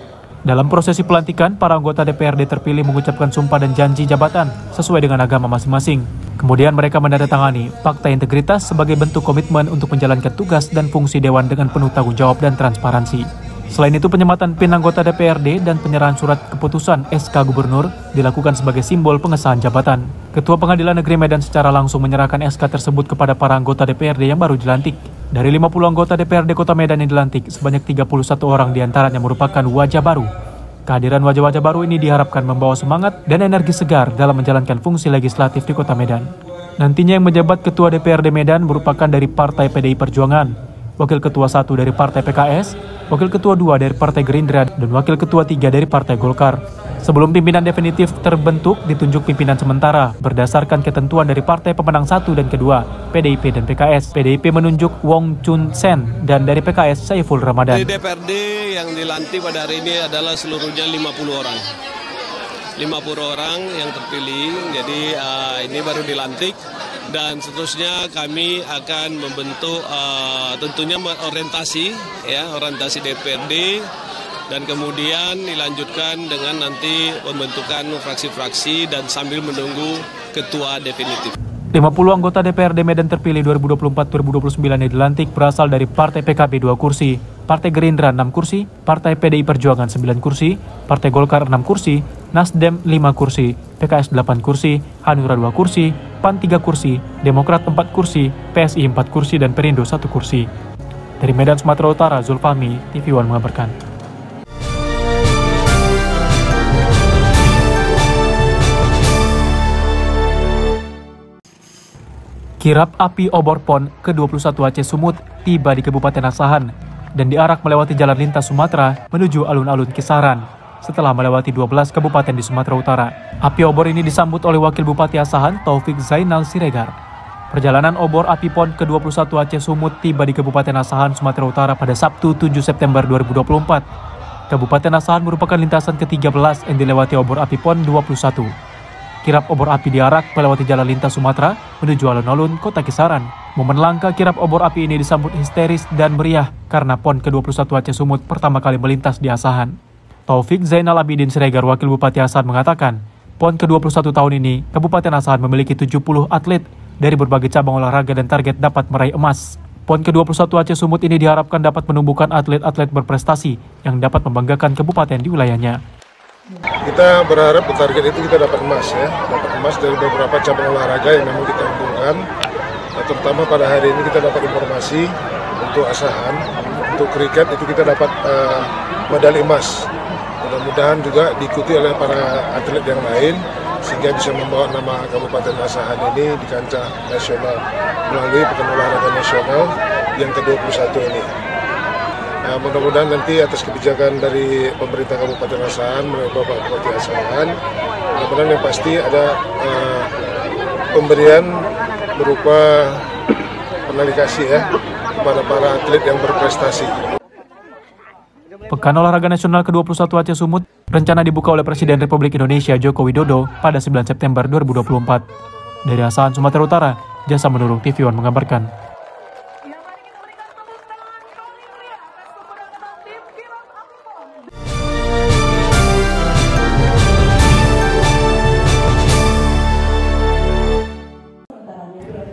Dalam prosesi pelantikan, para anggota DPRD terpilih mengucapkan sumpah dan janji jabatan sesuai dengan agama masing-masing. Kemudian mereka menandatangani fakta integritas sebagai bentuk komitmen untuk menjalankan tugas dan fungsi Dewan dengan penuh tanggung jawab dan transparansi. Selain itu, penyematan PIN anggota DPRD dan penyerahan surat keputusan SK Gubernur dilakukan sebagai simbol pengesahan jabatan. Ketua Pengadilan Negeri Medan secara langsung menyerahkan SK tersebut kepada para anggota DPRD yang baru dilantik. Dari 50 anggota DPRD Kota Medan yang dilantik, sebanyak 31 orang diantaranya merupakan wajah baru. Kehadiran wajah-wajah baru ini diharapkan membawa semangat dan energi segar dalam menjalankan fungsi legislatif di Kota Medan. Nantinya yang menjabat Ketua DPRD Medan merupakan dari Partai PDI Perjuangan, Wakil Ketua 1 dari Partai PKS, Wakil Ketua 2 dari Partai Gerindra, dan Wakil Ketua 3 dari Partai Golkar. Sebelum pimpinan definitif terbentuk, ditunjuk pimpinan sementara berdasarkan ketentuan dari Partai Pemenang 1 dan kedua, PDIP dan PKS. PDIP menunjuk Wong Chun Sen dan dari PKS Saiful Ramadan. Di DPRD yang dilantik pada hari ini adalah seluruhnya 50 orang. 50 orang yang terpilih, jadi ini baru dilantik. Dan seterusnya kami akan membentuk tentunya orientasi DPRD dan kemudian dilanjutkan dengan nanti pembentukan fraksi-fraksi dan sambil menunggu ketua definitif. 50 anggota DPRD Medan terpilih 2024-2029 yang dilantik berasal dari Partai PKB 2 kursi, Partai Gerindra 6 kursi, Partai PDI Perjuangan 9 kursi, Partai Golkar 6 kursi, Nasdem 5 kursi, PKS 8 kursi, Hanura 2 kursi, PAN 3 kursi, Demokrat 4 kursi, PSI 4 kursi, dan Perindo 1 kursi. Dari Medan, Sumatera Utara, Zulfahmi, TV One mengabarkan. Kirap api obor PON ke-21 Aceh Sumut tiba di Kabupaten Asahan dan diarak melewati jalan lintas Sumatera menuju alun-alun Kisaran setelah melewati 12 kabupaten di Sumatera Utara. Api obor ini disambut oleh Wakil Bupati Asahan Taufik Zainal Siregar. Perjalanan obor api PON ke-21 Aceh Sumut tiba di Kabupaten Asahan, Sumatera Utara pada Sabtu 7 September 2024. Kabupaten Asahan merupakan lintasan ke-13 yang dilewati obor api PON 21. Kirap obor api diarak melewati jalan lintas Sumatera menuju alun-alun Kota Kisaran. Momen langka kirap obor api ini disambut histeris dan meriah karena PON ke-21 Aceh Sumut pertama kali melintas di Asahan. Taufik Zainal Abidin Siregar, Wakil Bupati Asahan, mengatakan, PON ke-21 tahun ini, Kabupaten Asahan memiliki 70 atlet dari berbagai cabang olahraga dan target dapat meraih emas. PON ke-21 Aceh Sumut ini diharapkan dapat menumbuhkan atlet-atlet berprestasi yang dapat membanggakan kabupaten di wilayahnya. Kita berharap di target itu kita dapat emas dapat emas dari beberapa cabang olahraga yang memang kita unggulkan. Terutama pada hari ini kita dapat informasi untuk Asahan, untuk kriket itu kita dapat medali emas. Mudah-mudahan juga diikuti oleh para atlet yang lain sehingga bisa membawa nama Kabupaten Asahan ini di kancah nasional melalui Pekan Olahraga Nasional yang ke-21 ini. Mudah-mudahan nanti atas kebijakan dari pemerintah Kabupaten Asahan melalui Bapak Bupati Asahan, mudah-mudahan yang pasti ada pemberian berupa penalifikasi ya kepada para atlet yang berprestasi. Pekan Olahraga Nasional ke-21 Aceh Sumut rencana dibuka oleh Presiden Republik Indonesia Joko Widodo pada 9 September 2024. Dari Asahan, Sumatera Utara, Jasa Menurung TV One mengabarkan.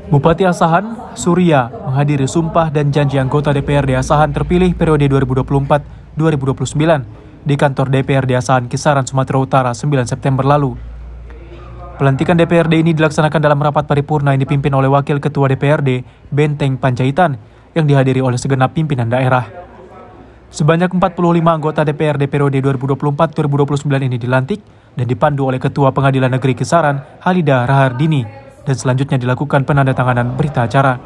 Bupati Asahan, Surya, menghadiri sumpah dan janji anggota DPRD Asahan terpilih periode 2024-2029 di kantor DPRD Asahan Kisaran, Sumatera Utara 9 September lalu. Pelantikan DPRD ini dilaksanakan dalam rapat paripurna yang dipimpin oleh Wakil Ketua DPRD, Benteng Panjaitan, yang dihadiri oleh segenap pimpinan daerah. Sebanyak 45 anggota DPRD periode 2024-2029 ini dilantik dan dipandu oleh Ketua Pengadilan Negeri Kisaran, Halida Rahardini, dan selanjutnya dilakukan penandatanganan berita acara.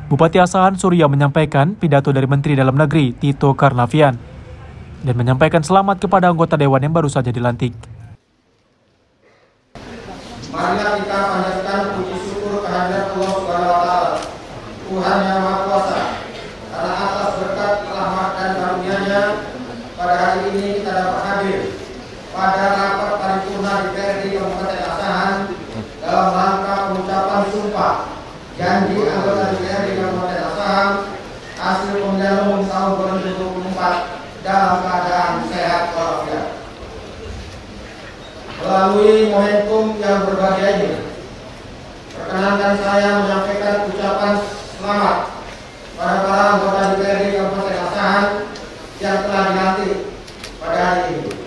Bupati Asahan Surya menyampaikan pidato dari Menteri Dalam Negeri Tito Karnavian dan menyampaikan selamat kepada anggota Dewan yang baru saja dilantik. Marilah kita panjatkan puji syukur kehadirat Allah Subhanahu wa Ta'ala, Tuhan yang Maha Kuasa, karena atas berkat rahmat dan karunia-Nya pada hari ini kita dapat hadir pada rapat paripurna DPRD Kabupaten Asahan dalam rangka pengucapan sumpah janji anggota DPRD Kabupaten Asahan hasil pemilihan umum tahun 2024 dalam keadaan sehat walafiat. Melalui momentum yang berbahagia ini, perkenankan saya menyampaikan ucapan selamat pada para anggota DPRD Kabupaten Asahan yang telah dilantik pada hari ini.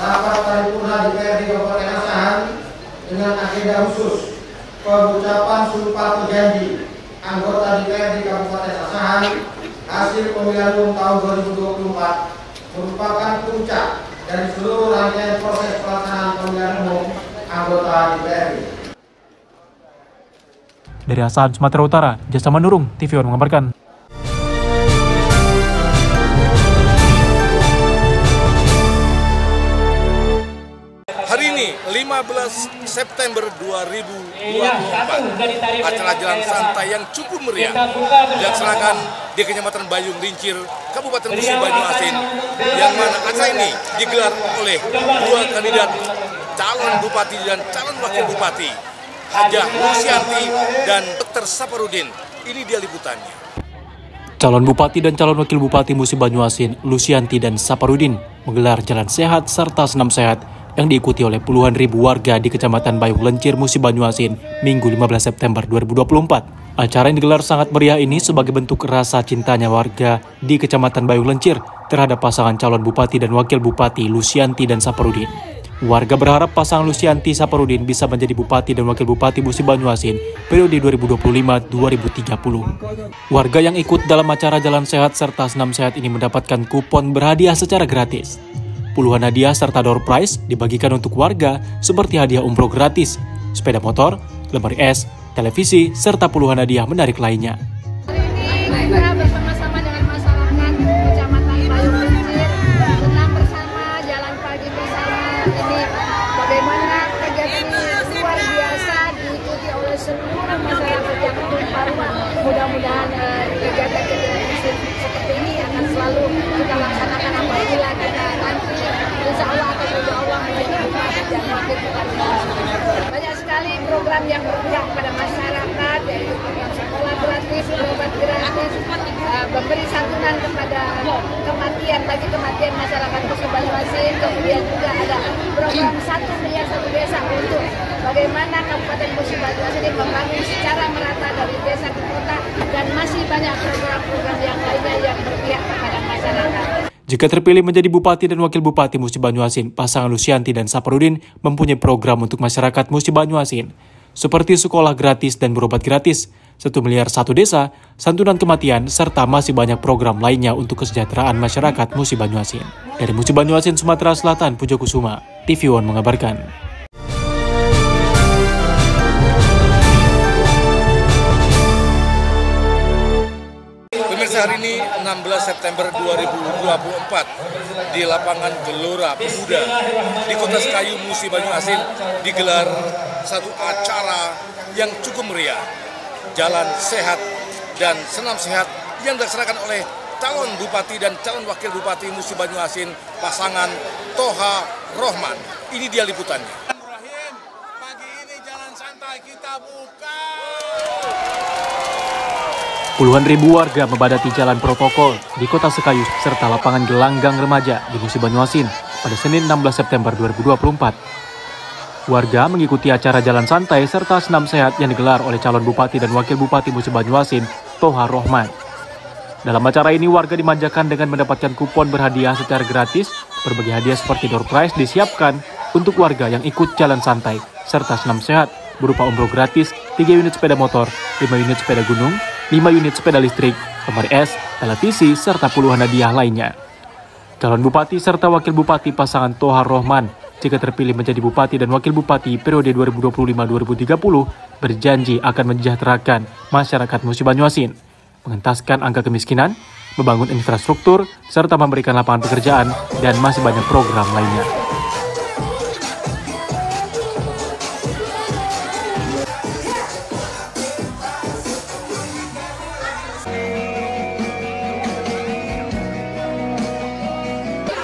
Rapat paripurna DPRD Kabupaten Asahan dengan agenda khusus pengucapan sumpah berjanji anggota DPRD Kabupaten Asahan hasil pemilihan umum tahun 2024 merupakan puncak dari seluruh rangkaian proses pelaksanaan pemilihan umum anggota DPRD. Dari Asahan, Sumatera Utara, Jasa Menurung TV One mengabarkan. Hari ini 15 September 2024, acara jalan santai yang cukup meriah dilaksanakan di Kecamatan Bayung Lincir, Kabupaten Musi Banyuasin, yang mana acara ini digelar oleh dua kandidat calon bupati dan calon wakil bupati, Hajah Lusianti dan Dr. Saparudin. Ini dia liputannya. Calon Bupati dan calon Wakil Bupati Musi Banyuasin, Lusianti dan Saparudin, menggelar jalan sehat serta senam sehat yang diikuti oleh puluhan ribu warga di Kecamatan Bayung Lincir, Musi Banyuasin, Minggu 15 September 2024. Acara yang digelar sangat meriah ini sebagai bentuk rasa cintanya warga di Kecamatan Bayung Lincir terhadap pasangan calon Bupati dan Wakil Bupati Lusianti dan Saparudin. Warga berharap pasangan Lusianti Saparudin bisa menjadi Bupati dan Wakil Bupati Musi Banyuasin periode 2025-2030. Warga yang ikut dalam acara jalan sehat serta senam sehat ini mendapatkan kupon berhadiah secara gratis. Puluhan hadiah serta door prize dibagikan untuk warga seperti hadiah umroh gratis, sepeda motor, lemari es, televisi, serta puluhan hadiah menarik lainnya. Kita bersama-sama dengan masyarakat Kecamatan Bayung Lincir, senam bersama, jalan pagi bersama. Ini bagaimana kegiatan ini luar biasa diikuti oleh seluruh masyarakat yang tumpah ruah. Mudah-mudahan kegiatan-kegiatan seperti ini akan selalu kita laksanakan apabila kita nanti insya Allah akan berdoa Allah menjadi bupati dan wakil bupati. Banyak sekali program yang berpihak pada masyarakat, yaitu program sekolah gratis, berobat gratis, memberi santunan kepada kematian bagi kematian masyarakat Musi Banyuasin. Kemudian juga ada program 1 miliar 1 desa untuk bagaimana Kabupaten Musi Banyuasin ini membangun secara merata dari desa ke kota, dan masih banyak program-program yang lainnya yang berpihak kepada masyarakat. Jika terpilih menjadi Bupati dan Wakil Bupati Musi Banyuasin, pasangan Lusianti dan Saparudin mempunyai program untuk masyarakat Musi Banyuasin, seperti sekolah gratis dan berobat gratis, 1 miliar 1 desa, santunan kematian, serta masih banyak program lainnya untuk kesejahteraan masyarakat Musi Banyuasin. Dari Musi Banyuasin, Sumatera Selatan, Pujo Kusuma, TV One mengabarkan. Pemirsa, hari ini 16 September 2024 di lapangan Gelora Pemuda di Kota Sekayu, Musi Banyuasin digelar satu acara yang cukup meriah. Jalan sehat dan senam sehat yang dilaksanakan oleh calon bupati dan calon wakil bupati Musi Banyuasin pasangan Toha Rohman. Ini dia liputannya. Pagi ini jalan santai kita buka. Puluhan ribu warga membadati jalan protokol di Kota Sekayu serta lapangan gelanggang remaja di Musi Banyuasin pada Senin 16 September 2024. Warga mengikuti acara jalan santai serta senam sehat yang digelar oleh calon bupati dan wakil bupati Musi Banyuasin, Toha Rohman. Dalam acara ini warga dimanjakan dengan mendapatkan kupon berhadiah secara gratis. Berbagai hadiah seperti door prize disiapkan untuk warga yang ikut jalan santai serta senam sehat berupa umroh gratis, 3 unit sepeda motor, 5 unit sepeda gunung, 5 unit sepeda listrik, lemari es, televisi, serta puluhan hadiah lainnya. Calon bupati serta wakil bupati pasangan Toha Rohman jika terpilih menjadi bupati dan wakil bupati periode 2025-2030 berjanji akan mensejahterakan masyarakat Musi Banyuasin, mengentaskan angka kemiskinan, membangun infrastruktur, serta memberikan lapangan pekerjaan dan masih banyak program lainnya.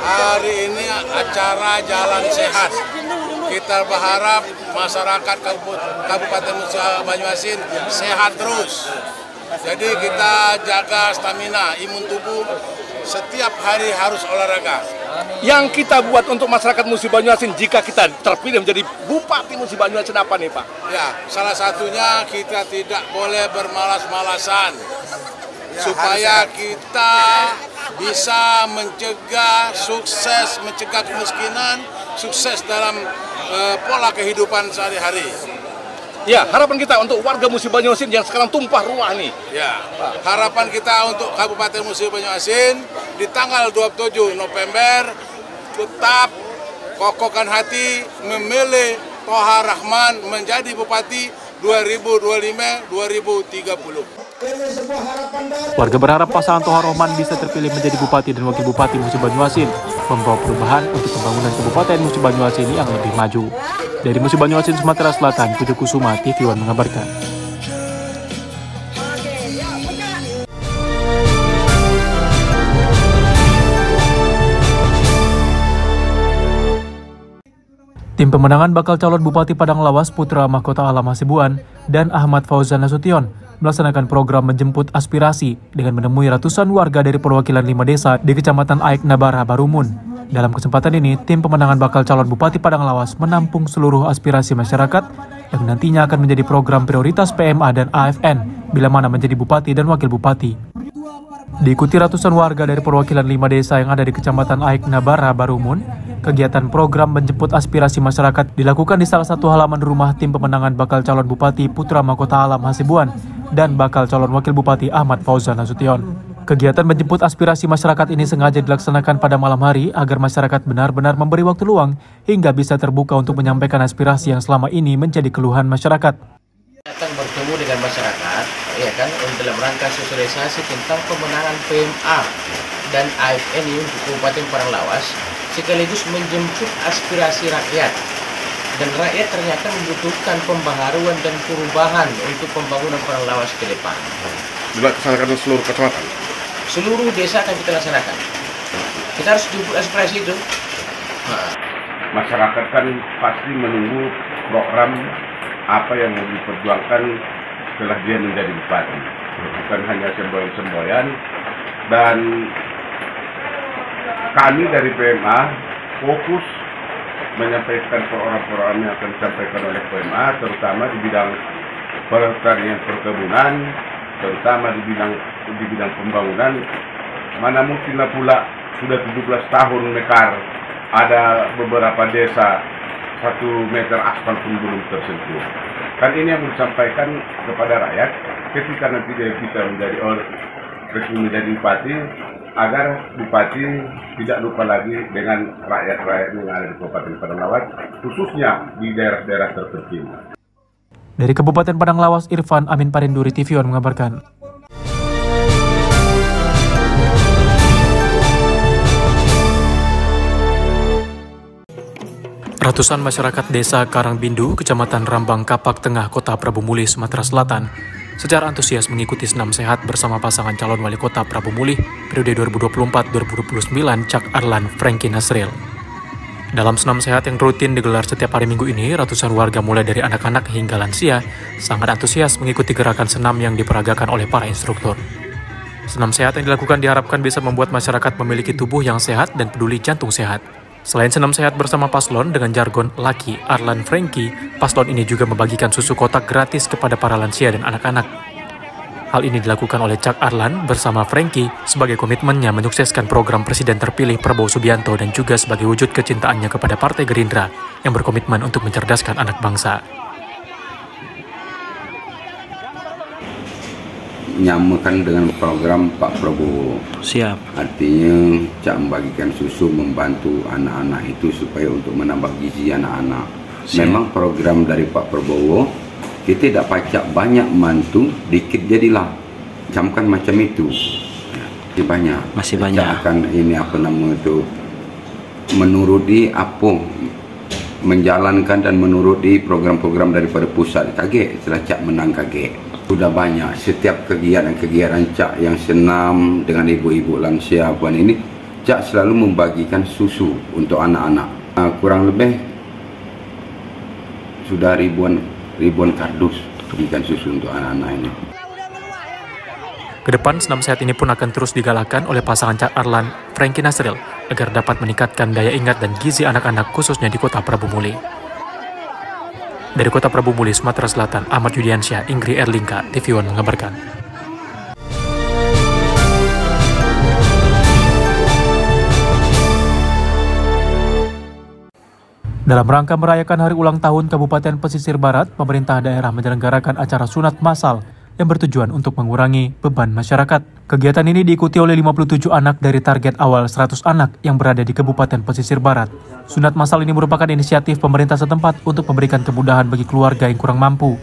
Hari ini acara jalan sehat. Kita berharap masyarakat Kabupaten Musi Banyuasin sehat terus. Jadi kita jaga stamina, imun tubuh, setiap hari harus olahraga. Yang kita buat untuk masyarakat Musi Banyuasin jika kita terpilih menjadi Bupati Musi Banyuasin apa nih Pak? Ya, salah satunya kita tidak boleh bermalas-malasan. Supaya kita bisa mencegah sukses, mencegah kemiskinan, sukses dalam pola kehidupan sehari-hari. Ya, harapan kita untuk warga Musi Banyuasin yang sekarang tumpah ruah nih. Ya, harapan kita untuk Kabupaten Musi Banyuasin di tanggal 27 November tetap kokohkan hati memilih Toha Rohman menjadi Bupati 2025-2030. Warga berharap pasangan Toha Rohman bisa terpilih menjadi bupati dan wakil bupati Musi Banyuasin, membawa perubahan untuk pembangunan Kabupaten Musi Banyuasin yang lebih maju. Dari Musi Banyuasin, Sumatera Selatan, Pujo Kusuma, TV One mengabarkan. Tim pemenangan bakal calon Bupati Padang Lawas Putra Mahkota Alam Hasibuan dan Ahmad Fauzan Nasution melaksanakan program menjemput aspirasi dengan menemui ratusan warga dari perwakilan 5 desa di Kecamatan Aik Nabara, Barumun. Dalam kesempatan ini, tim pemenangan bakal calon Bupati Padang Lawas menampung seluruh aspirasi masyarakat yang nantinya akan menjadi program prioritas PMA dan AFN bila mana menjadi Bupati dan Wakil Bupati. Diikuti ratusan warga dari perwakilan 5 desa yang ada di Kecamatan Aik Nabara, Barumun, kegiatan program menjemput aspirasi masyarakat dilakukan di salah satu halaman rumah tim pemenangan bakal calon Bupati Putra Mahkota Alam Hasibuan dan bakal calon Wakil Bupati Ahmad Fauzan Nasution. Kegiatan menjemput aspirasi masyarakat ini sengaja dilaksanakan pada malam hari agar masyarakat benar-benar memberi waktu luang hingga bisa terbuka untuk menyampaikan aspirasi yang selama ini menjadi keluhan masyarakat. Datang bertemu dengan masyarakat, ya kan, dalam rangka sosialisasi tentang pemenangan PMA dan AFN di Kabupaten Padang Lawas, sekaligus menjemput aspirasi rakyat. Dan rakyat ternyata membutuhkan pembaharuan dan perubahan untuk pembangunan Padang Lawas ke depan. Dilaksanakan seluruh kecamatan? Seluruh desa akan kita laksanakan. Kita harus jemput aspirasi itu. Masyarakat kan pasti menunggu program apa yang mau diperjuangkan setelah dia menjadi bupati. Bukan hanya semboyan-semboyan. Dan kami dari PMA fokus menyampaikan program-program yang akan disampaikan oleh PMA, terutama di bidang pertanian perkebunan, terutama di bidang pembangunan. Mana mungkinlah pula sudah 17 tahun mekar, ada beberapa desa 1 meter aspal pun belum tersentuh. Kan ini yang disampaikan kepada rakyat ketika nanti dia bisa menjadi bupati, agar bupati tidak lupa lagi dengan rakyat-rakyat yang ada di Kabupaten Padang Lawas, khususnya di daerah-daerah terpencil. Dari Kabupaten Padang Lawas, Irfan Amin Parinduri, TV One mengabarkan. Ratusan masyarakat desa Karangbindu, Kecamatan Rambang Kapak Tengah, Kota Prabu Mulih, Sumatera Selatan, secara antusias mengikuti senam sehat bersama pasangan calon wali kota Prabu Mulih periode 2024-2029 Cak Arlan Frankie Nasril. Dalam senam sehat yang rutin digelar setiap hari Minggu ini, ratusan warga mulai dari anak-anak hingga lansia sangat antusias mengikuti gerakan senam yang diperagakan oleh para instruktur. Senam sehat yang dilakukan diharapkan bisa membuat masyarakat memiliki tubuh yang sehat dan peduli jantung sehat. Selain senam sehat bersama paslon dengan jargon Laki Arlan Frankie, paslon ini juga membagikan susu kotak gratis kepada para lansia dan anak-anak. Hal ini dilakukan oleh Cak Arlan bersama Frankie sebagai komitmennya menyukseskan program Presiden terpilih Prabowo Subianto dan juga sebagai wujud kecintaannya kepada Partai Gerindra yang berkomitmen untuk mencerdaskan anak bangsa. Nyamakan dengan program Pak Prabowo. Siap. Artinya Cak membagikan susu membantu anak-anak itu supaya untuk menambah gizi anak-anak. Memang program dari Pak Prabowo kita tidak pacak banyak mantu, dikit jadilah. Camkan macam itu. Masih banyak. Masih banyak. Cak akan ini apa nama itu menuruti apa menjalankan dan menuruti program-program daripada pusat. Kaget setelah Cak menang kaget. Sudah banyak setiap kegiatan Cak yang senam dengan ibu-ibu lansia puan ini, Cak selalu membagikan susu untuk anak-anak. Kurang lebih sudah ribuan kardus bagikan susu untuk anak-anak ini. Kedepan senam sehat ini pun akan terus digalakan oleh pasangan Cak Arlan Frankie Nasril agar dapat meningkatkan daya ingat dan gizi anak-anak khususnya di Kota Prabu Mulih. Dari Kota Prabu Mulih, Sumatera Selatan, Ahmad Yudiansyah, Ingri Erlingga, TV One mengabarkan. Dalam rangka merayakan hari ulang tahun Kabupaten Pesisir Barat, pemerintah daerah menyelenggarakan acara sunat massal yang bertujuan untuk mengurangi beban masyarakat. Kegiatan ini diikuti oleh 57 anak dari target awal 100 anak yang berada di Kabupaten Pesisir Barat. Sunat massal ini merupakan inisiatif pemerintah setempat untuk memberikan kemudahan bagi keluarga yang kurang mampu.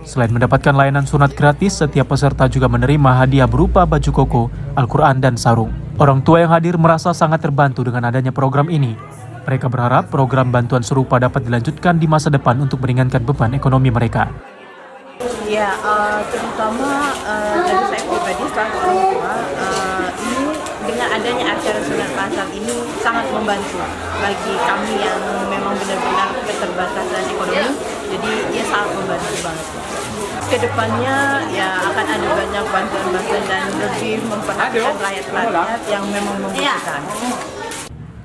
Selain mendapatkan layanan sunat gratis, setiap peserta juga menerima hadiah berupa baju koko, Al-Quran, dan sarung. Orang tua yang hadir merasa sangat terbantu dengan adanya program ini. Mereka berharap program bantuan serupa dapat dilanjutkan di masa depan untuk meringankan beban ekonomi mereka. Ya, terutama dari saya pribadi selaku orang tua, ini dengan adanya acara sunat massal ini sangat membantu bagi kami yang memang benar-benar keterbatasan ekonomi, jadi ya sangat membantu banget. Kedepannya ya akan ada banyak bantuan-bantuan dan lebih memperhatikan rakyat-rakyat yang memang membutuhkan.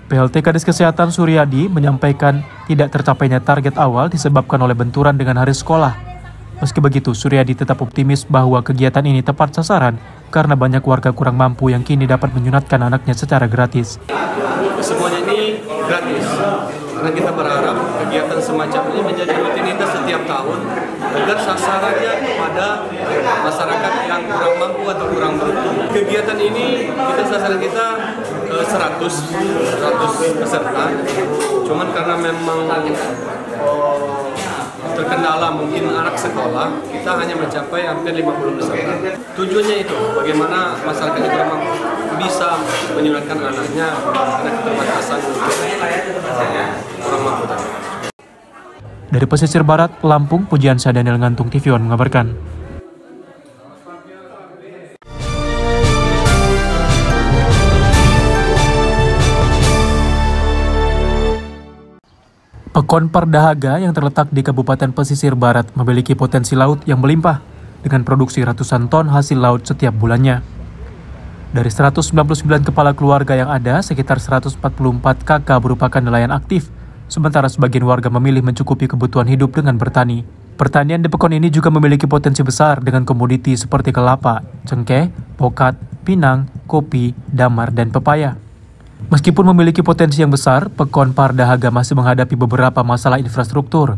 PLT Kadis Kesehatan Suryadi menyampaikan tidak tercapainya target awal disebabkan oleh benturan dengan hari sekolah. Meski begitu, Suryadi tetap optimis bahwa kegiatan ini tepat sasaran karena banyak warga kurang mampu yang kini dapat menyunatkan anaknya secara gratis. Semuanya ini gratis, karena kita berharap kegiatan semacam ini menjadi rutinitas setiap tahun agar sasarannya kepada masyarakat yang kurang mampu atau kurang beruntung. Kegiatan ini sasaran kita 100 peserta, cuman karena memang terkendala mungkin anak sekolah, kita hanya mencapai hampir 50 peserta. Tujuannya itu, bagaimana masyarakat yang kurang mampu bisa menyunatkan anaknya karena keterbatasan kurang mampu tadi. Dari Pesisir Barat, Lampung, Pujiansyah Daniel Ngantung, TV One mengabarkan. Pekon Pardahaga yang terletak di Kabupaten Pesisir Barat memiliki potensi laut yang melimpah dengan produksi ratusan ton hasil laut setiap bulannya. Dari 199 kepala keluarga yang ada, sekitar 144 kakak berupakan nelayan aktif, sementara sebagian warga memilih mencukupi kebutuhan hidup dengan bertani. Pertanian di Pekon ini juga memiliki potensi besar dengan komoditi seperti kelapa, cengkeh, pokat, pinang, kopi, damar, dan pepaya. Meskipun memiliki potensi yang besar, Pekon Pardahaga masih menghadapi beberapa masalah infrastruktur.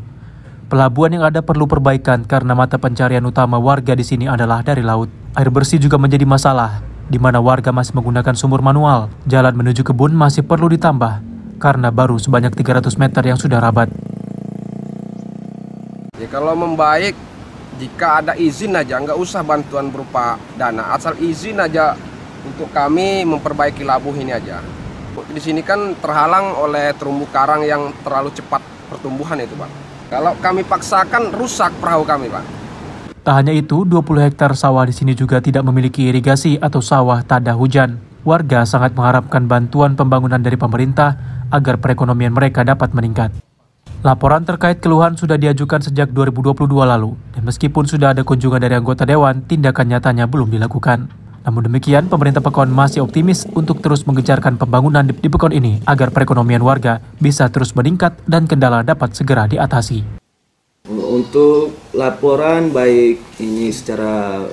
Pelabuhan yang ada perlu perbaikan karena mata pencarian utama warga di sini adalah dari laut. Air bersih juga menjadi masalah, di mana warga masih menggunakan sumur manual. Jalan menuju kebun masih perlu ditambah, karena baru sebanyak 300 meter yang sudah rabat. Ya, kalau membaik, jika ada izin aja, nggak usah bantuan berupa dana, asal izin aja untuk kami memperbaiki labuh ini aja. Di sini kan terhalang oleh terumbu karang yang terlalu cepat pertumbuhan itu, Pak. Kalau kami paksakan, rusak perahu kami, Pak. Tak hanya itu, 20 hektar sawah di sini juga tidak memiliki irigasi atau sawah tak ada hujan. Warga sangat mengharapkan bantuan pembangunan dari pemerintah agar perekonomian mereka dapat meningkat. Laporan terkait keluhan sudah diajukan sejak 2022 lalu, dan meskipun sudah ada kunjungan dari anggota dewan, tindakan nyatanya belum dilakukan. Namun demikian, pemerintah Pekon masih optimis untuk terus mengejarkan pembangunan di Pekon ini agar perekonomian warga bisa terus meningkat dan kendala dapat segera diatasi. Untuk laporan baik ini secara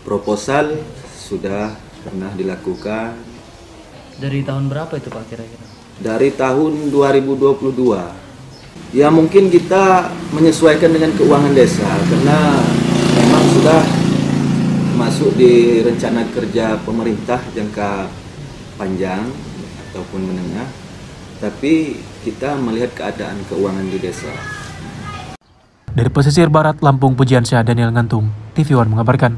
proposal sudah pernah dilakukan. Dari tahun berapa itu Pak kira-kira? Dari tahun 2022. Ya mungkin kita menyesuaikan dengan keuangan desa karena memang sudah masuk di rencana kerja pemerintah jangka panjang ataupun menengah. Tapi kita melihat keadaan keuangan di desa. Dari pesisir barat Lampung, Pujian Syah Daniel Ngantung, TV One mengabarkan.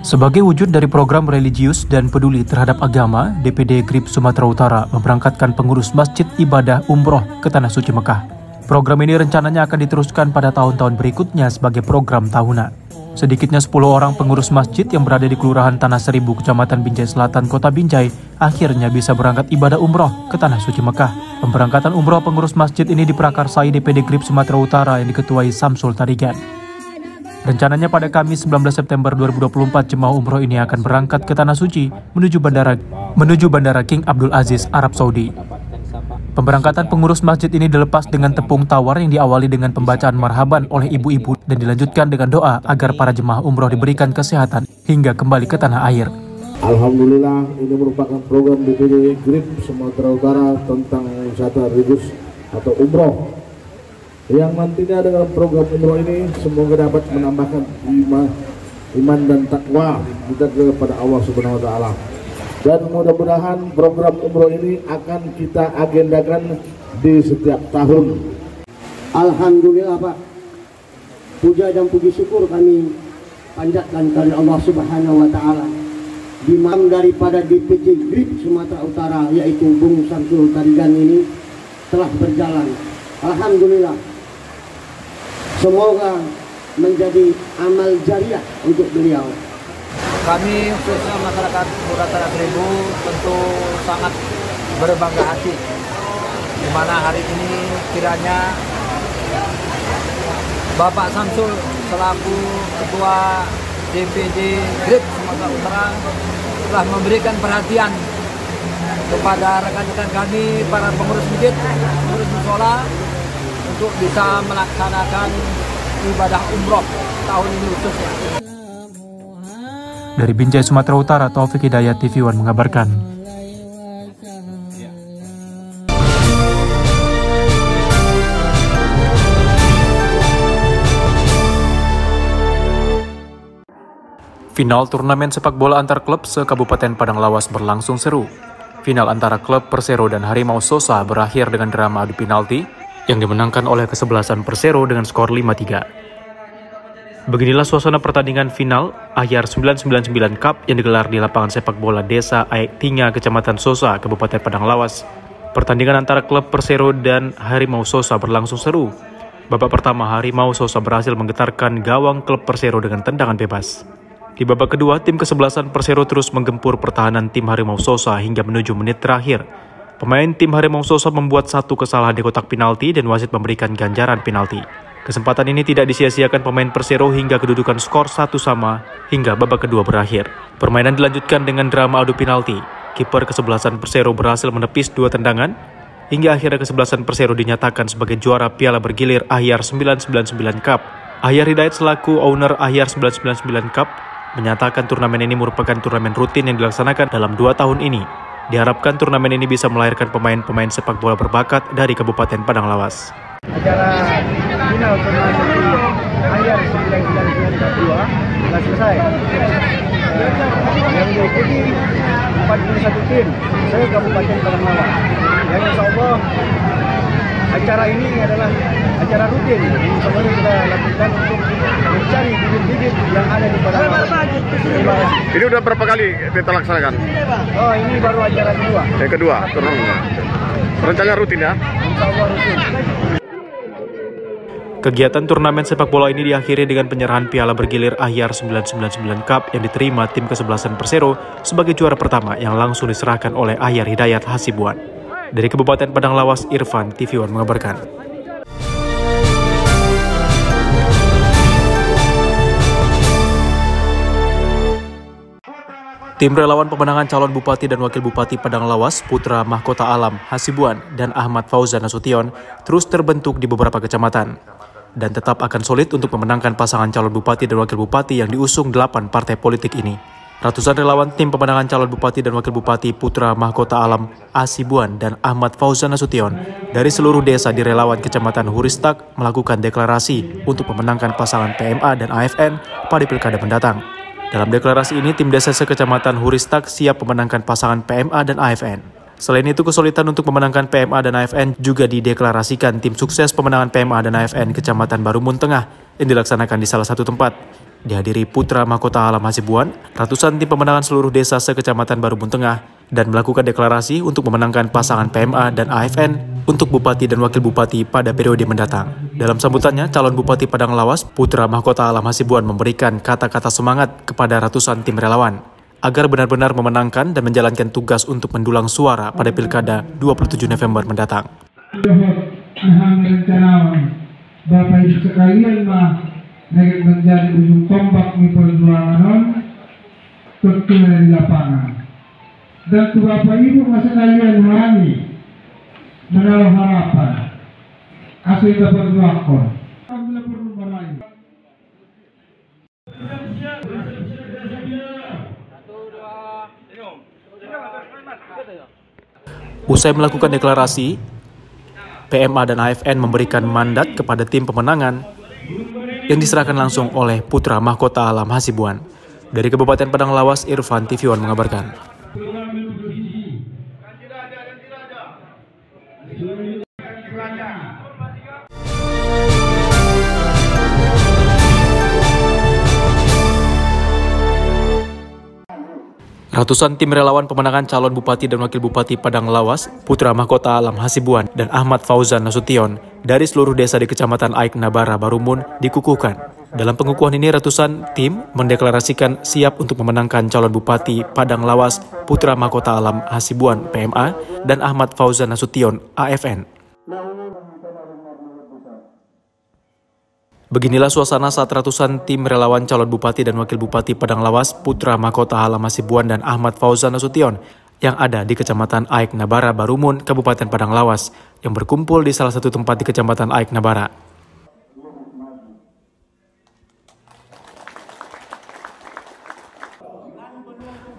Sebagai wujud dari program religius dan peduli terhadap agama, DPD GRIP Sumatera Utara memberangkatkan pengurus Masjid Ibadah Umroh ke Tanah Suci Mekah. Program ini rencananya akan diteruskan pada tahun-tahun berikutnya sebagai program tahunan. Sedikitnya 10 orang pengurus masjid yang berada di Kelurahan Tanah Seribu, Kecamatan Binjai Selatan, Kota Binjai, akhirnya bisa berangkat ibadah umroh ke Tanah Suci Mekah. Pemberangkatan umroh pengurus masjid ini diprakarsai DPD GRIP Sumatera Utara yang diketuai Samsul Tarigan. Rencananya pada Kamis 19 September 2024 jemaah umroh ini akan berangkat ke Tanah Suci menuju bandara King Abdul Aziz, Arab Saudi. Pemberangkatan pengurus masjid ini dilepas dengan tepung tawar yang diawali dengan pembacaan marhaban oleh ibu-ibu dan dilanjutkan dengan doa agar para jemaah umroh diberikan kesehatan hingga kembali ke tanah air. Alhamdulillah, ini merupakan program DPD GRIP Sumatera Utara tentang wisata religius atau umroh. Yang nantinya dengan program umroh ini semoga dapat menambahkan iman dan takwa kita kepada Allah Subhanahu wa taala. Dan mudah-mudahan program umroh ini akan kita agendakan di setiap tahun. Alhamdulillah Pak. Puja dan puji syukur kami panjatkan kepada Allah Subhanahu wa taala. Imam daripada DPD GRIP Sumatera Utara yaitu Bung Samsul Tarigan ini telah berjalan. Alhamdulillah. Semoga menjadi amal jariah untuk beliau. Kami khususnya masyarakat Kelurahan Tanah Seribu tentu sangat berbangga hati di mana hari ini kiranya Bapak Samsul selaku Ketua DPD GRIP Sumatera Utara telah memberikan perhatian kepada rekan-rekan kami para pengurus masjid, pengurus mushola untuk bisa melaksanakan ibadah umroh tahun ini khususnya. Dari Binjai, Sumatera Utara, Taufik Hidayat, TV One mengabarkan. Final turnamen sepak bola antar klub se-Kabupaten Padang Lawas berlangsung seru. Final antara klub Persero dan Harimau Sosa berakhir dengan drama adu penalti yang dimenangkan oleh kesebelasan Persero dengan skor 5-3. Beginilah suasana pertandingan final Ahyar 999 Cup yang digelar di lapangan sepak bola Desa Aek Tinga, Kecamatan Sosa, Kabupaten Padang Lawas. Pertandingan antara klub Persero dan Harimau Sosa berlangsung seru. Babak pertama Harimau Sosa berhasil menggetarkan gawang klub Persero dengan tendangan bebas. Di babak kedua, tim kesebelasan Persero terus menggempur pertahanan tim Harimau Sosa hingga menuju menit terakhir. Pemain tim Harimau Sosa membuat satu kesalahan di kotak penalti dan wasit memberikan ganjaran penalti. Kesempatan ini tidak disia-siakan pemain Persero hingga kedudukan skor 1-1 hingga babak kedua berakhir. Permainan dilanjutkan dengan drama adu penalti. Kiper kesebelasan Persero berhasil menepis 2 tendangan hingga akhirnya kesebelasan Persero dinyatakan sebagai juara Piala Bergilir Ahyar 999 Cup. Ahyar Hidayat selaku owner Ahyar 999 Cup menyatakan turnamen ini merupakan turnamen rutin yang dilaksanakan dalam 2 tahun ini. Diharapkan turnamen ini bisa melahirkan pemain-pemain sepak bola berbakat dari Kabupaten Padang Lawas. Acara final turnamen Ahyar 999 telah selesai. Yang diikuti 41 tim se-Kabupaten Padang Lawas. Yang insya Allah acara ini adalah acara rutin. Ini semuanya kita lakukan untuk mencari bibit-bibit yang ada di padang lawas. Ini udah berapa kali kita laksanakan? Oh, ini baru acara kedua. Yang kedua, turunnya. Rencana rutin ya? Insya Allah rutin. Kegiatan turnamen sepak bola ini diakhiri dengan penyerahan piala bergilir Ahyar 999 Cup yang diterima tim kesebelasan Persero sebagai juara pertama yang langsung diserahkan oleh Ahyar Hidayat Hasibuan. Dari Kabupaten Padang Lawas, Irfan, TV One mengabarkan. Tim relawan pemenangan calon Bupati dan Wakil Bupati Padang Lawas, Putra Mahkota Alam Hasibuan dan Ahmad Fauzan Nasution terus terbentuk di beberapa kecamatan dan tetap akan solid untuk memenangkan pasangan calon Bupati dan Wakil Bupati yang diusung 8 partai politik ini. Ratusan relawan tim pemenangan calon Bupati dan Wakil Bupati Putra Mahkota Alam Hasibuan dan Ahmad Fauzan Nasution dari seluruh desa di relawan Kecamatan Huristak melakukan deklarasi untuk memenangkan pasangan PMA dan AFN pada pilkada mendatang. Dalam deklarasi ini, tim desa sekecamatan Huristak siap memenangkan pasangan PMA dan AFN. Selain itu, kesulitan untuk memenangkan PMA dan AFN juga dideklarasikan tim sukses pemenangan PMA dan AFN Kecamatan Barumun Tengah yang dilaksanakan di salah satu tempat. Dihadiri Putra Mahkota Alam Hasibuan, ratusan tim pemenangan seluruh desa sekecamatan Barumun Tengah dan melakukan deklarasi untuk memenangkan pasangan PMA dan AFN untuk Bupati dan Wakil Bupati pada periode mendatang. Dalam sambutannya, calon Bupati Padang Lawas, Putra Mahkota Alam Hasibuan memberikan kata-kata semangat kepada ratusan tim relawan agar benar-benar memenangkan dan menjalankan tugas untuk mendulang suara pada Pilkada 27 November mendatang. Bapak Ibu sekalian menjadi ujung tombak di perjuangan tertulis di lapangan. Dan Bapak Ibu sekalian mengalami menaruh harapan asli dapat berjuang. Usai melakukan deklarasi, PMA dan AFN memberikan mandat kepada tim pemenangan yang diserahkan langsung oleh Putra Mahkota Alam Hasibuan. Dari Kabupaten Padang Lawas, Irfan, TV One mengabarkan. Ratusan tim relawan pemenangan calon Bupati dan Wakil Bupati Padang Lawas, Putra Mahkota Alam Hasibuan dan Ahmad Fauzan Nasution dari seluruh desa di Kecamatan Aik Nabara Barumun dikukuhkan. Dalam pengukuhan ini, ratusan tim mendeklarasikan siap untuk memenangkan calon Bupati Padang Lawas, Putra Mahkota Alam Hasibuan PMA dan Ahmad Fauzan Nasution AFN. Beginilah suasana saat ratusan tim relawan calon Bupati dan Wakil Bupati Padang Lawas, Putra Mahkota Alam Hasibuan dan Ahmad Fauzan Nasution yang ada di Kecamatan Aik Nabara Barumun, Kabupaten Padang Lawas, yang berkumpul di salah satu tempat di Kecamatan Aik Nabara.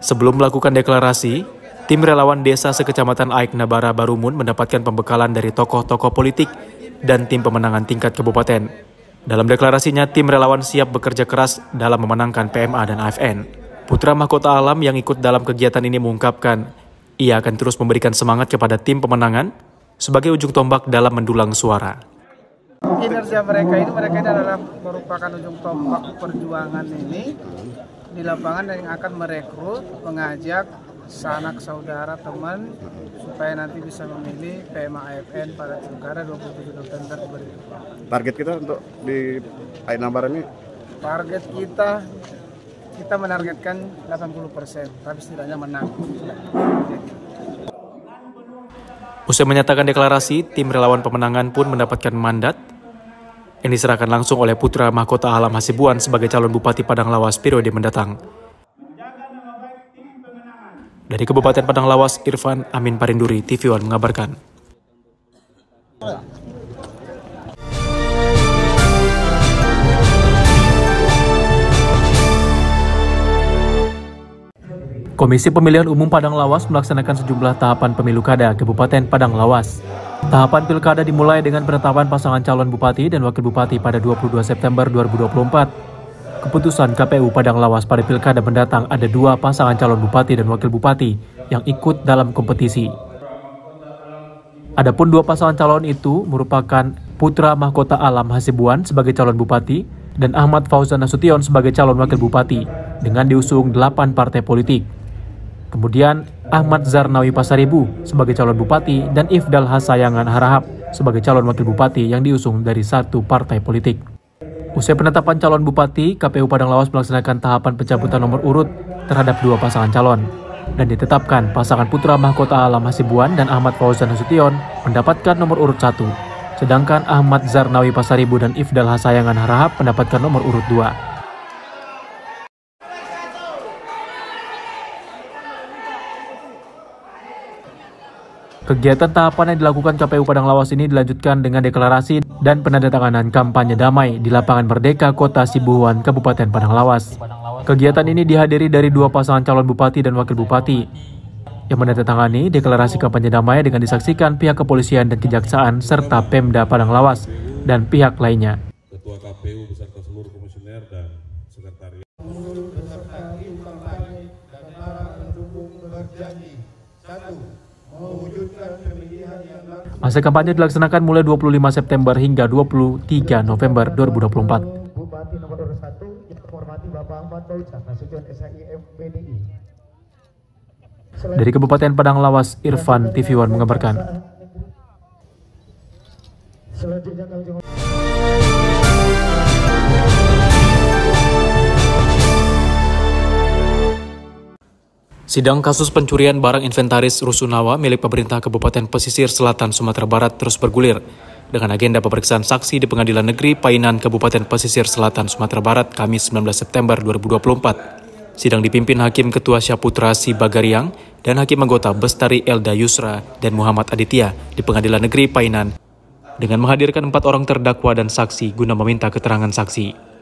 Sebelum melakukan deklarasi, tim relawan desa sekecamatan Aik Nabara Barumun mendapatkan pembekalan dari tokoh-tokoh politik dan tim pemenangan tingkat kabupaten. Dalam deklarasinya, tim relawan siap bekerja keras dalam memenangkan PMA dan AFN. Putra Mahkota Alam yang ikut dalam kegiatan ini mengungkapkan, ia akan terus memberikan semangat kepada tim pemenangan sebagai ujung tombak dalam mendulang suara. Kinerja mereka ini adalah merupakan ujung tombak perjuangan ini di lapangan yang akan merekrut, mengajak sanak saudara teman supaya nanti bisa memilih PMA AFN pada Pilkada 27 November 2020. Target kita untuk di Aik Nabara ini? Target kita menargetkan 80%, tapi setidaknya menang. Usai menyatakan deklarasi, tim relawan pemenangan pun mendapatkan mandat yang diserahkan langsung oleh Putra Mahkota Alam Hasibuan sebagai calon Bupati Padang Lawas periode mendatang. Dari Kabupaten Padang Lawas, Irfan Amin Parinduri, TV One mengabarkan. Komisi Pemilihan Umum Padang Lawas melaksanakan sejumlah tahapan pemilu kada Kabupaten Padang Lawas. Tahapan pilkada dimulai dengan penetapan pasangan calon Bupati dan Wakil Bupati pada 22 September 2024. Keputusan KPU Padang Lawas pada pilkada mendatang ada 2 pasangan calon Bupati dan Wakil Bupati yang ikut dalam kompetisi. Adapun 2 pasangan calon itu merupakan Putra Mahkota Alam Hasibuan sebagai calon bupati dan Ahmad Fauzan Nasution sebagai calon wakil bupati dengan diusung 8 partai politik. Kemudian Ahmad Zarnawi Pasaribu sebagai calon bupati dan Ifdal Hasayangan Harahap sebagai calon wakil bupati yang diusung dari 1 partai politik. Usai penetapan calon bupati, KPU Padang Lawas melaksanakan tahapan pencabutan nomor urut terhadap 2 pasangan calon dan ditetapkan pasangan Putra Mahkota Alam Hasibuan dan Ahmad Fauzan Nasution mendapatkan nomor urut 1, sedangkan Ahmad Zarnawi Pasaribu dan Ifdal Hasayangan Harahap mendapatkan nomor urut 2. Kegiatan tahapan yang dilakukan KPU Padang Lawas ini dilanjutkan dengan deklarasi dan penandatanganan kampanye damai di Lapangan Merdeka Kota Sibuhuan, Kabupaten Padang Lawas. Kegiatan ini dihadiri dari 2 pasangan calon bupati dan wakil bupati yang menandatangani deklarasi kampanye damai dengan disaksikan pihak kepolisian dan kejaksaan serta Pemda Padang Lawas dan pihak lainnya. Ketua KPU beserta seluruh komisioner dan sekretariat. Masa kampanye dilaksanakan mulai 25 September hingga 23 November 2024. Bupati nomor 1 yang terhormati Bapak Ahmad Fauzan Nasution SIM BDI. Dari Kabupaten Padang Lawas, Irfan TV1 mengabarkan. Sidang kasus pencurian barang inventaris Rusunawa milik pemerintah Kabupaten Pesisir Selatan Sumatera Barat terus bergulir dengan agenda pemeriksaan saksi di Pengadilan Negeri Painan Kabupaten Pesisir Selatan Sumatera Barat Kamis 19 September 2024. Sidang dipimpin Hakim Ketua Syaputra Si Bagariang dan Hakim Anggota Bestari Elda Yusra dan Muhammad Aditya di Pengadilan Negeri Painan dengan menghadirkan 4 orang terdakwa dan saksi guna meminta keterangan saksi.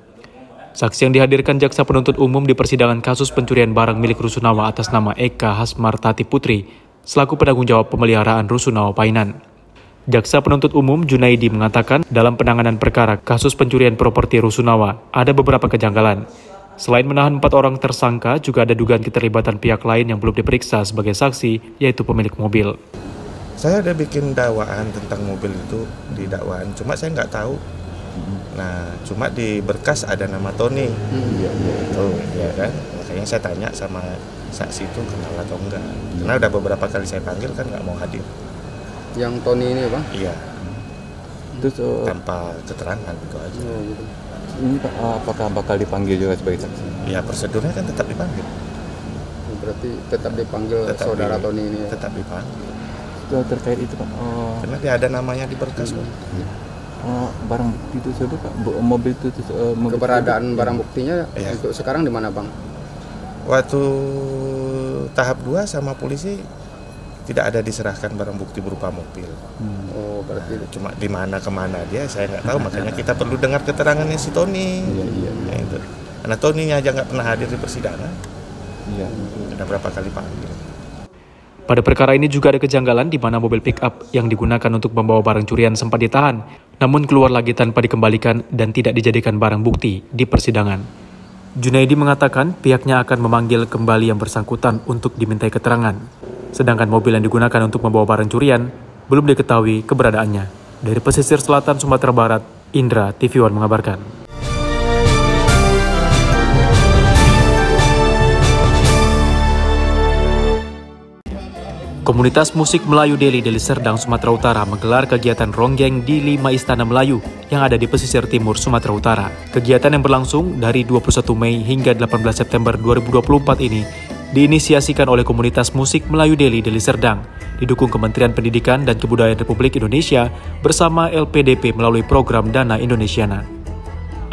Saksi yang dihadirkan jaksa penuntut umum di persidangan kasus pencurian barang milik Rusunawa atas nama Eka Hasmartati Putri selaku penanggung jawab pemeliharaan Rusunawa Painan. Jaksa penuntut umum Junaidi mengatakan dalam penanganan perkara kasus pencurian properti Rusunawa ada beberapa kejanggalan. Selain menahan 4 orang tersangka, juga ada dugaan keterlibatan pihak lain yang belum diperiksa sebagai saksi, yaitu pemilik mobil. Saya ada bikin dakwaan tentang mobil itu di dakwaan, cuma saya nggak tahu. Nah, cuma di berkas ada nama Tony, ya kan? Makanya saya tanya sama saksi itu kenal atau enggak. Karena udah beberapa kali saya panggil kan nggak mau hadir. Yang Tony ini, Bang? Iya. Terus tanpa keterangan itu aja. Gitu. Ini apakah bakal dipanggil juga sebagai saksi? Ya prosedurnya kan tetap dipanggil. Berarti tetap dipanggil tetap saudara Tony ini? Ya? Tetap dipanggil. Terkait itu, Pak? Karena dia ada namanya di berkas. Barang bukti itu sudah Pak, mobil itu keberadaan barang buktinya ya. Untuk sekarang di mana, Bang? Waktu tahap 2 sama polisi tidak ada diserahkan barang bukti berupa mobil. Oh, berarti cuma di mana kemana dia saya nggak tahu, makanya kita perlu dengar keterangannya si Tony. Iya. Itu. Karena Tony aja nggak pernah hadir di persidangan. Iya. Ada berapa kali panggil. Pada perkara ini juga ada kejanggalan di mana mobil pick-up yang digunakan untuk membawa barang curian sempat ditahan, namun keluar lagi tanpa dikembalikan dan tidak dijadikan barang bukti di persidangan. Junaidi mengatakan pihaknya akan memanggil kembali yang bersangkutan untuk dimintai keterangan. Sedangkan mobil yang digunakan untuk membawa barang curian belum diketahui keberadaannya. Dari Pesisir Selatan Sumatera Barat, Indra TV1 mengabarkan. Komunitas musik Melayu Deli Serdang, Sumatera Utara menggelar kegiatan ronggeng di 5 istana Melayu yang ada di pesisir timur Sumatera Utara. Kegiatan yang berlangsung dari 21 Mei hingga 18 September 2024 ini diinisiasikan oleh komunitas musik Melayu Deli Serdang, didukung Kementerian Pendidikan dan Kebudayaan Republik Indonesia bersama LPDP melalui program Dana Indonesiana.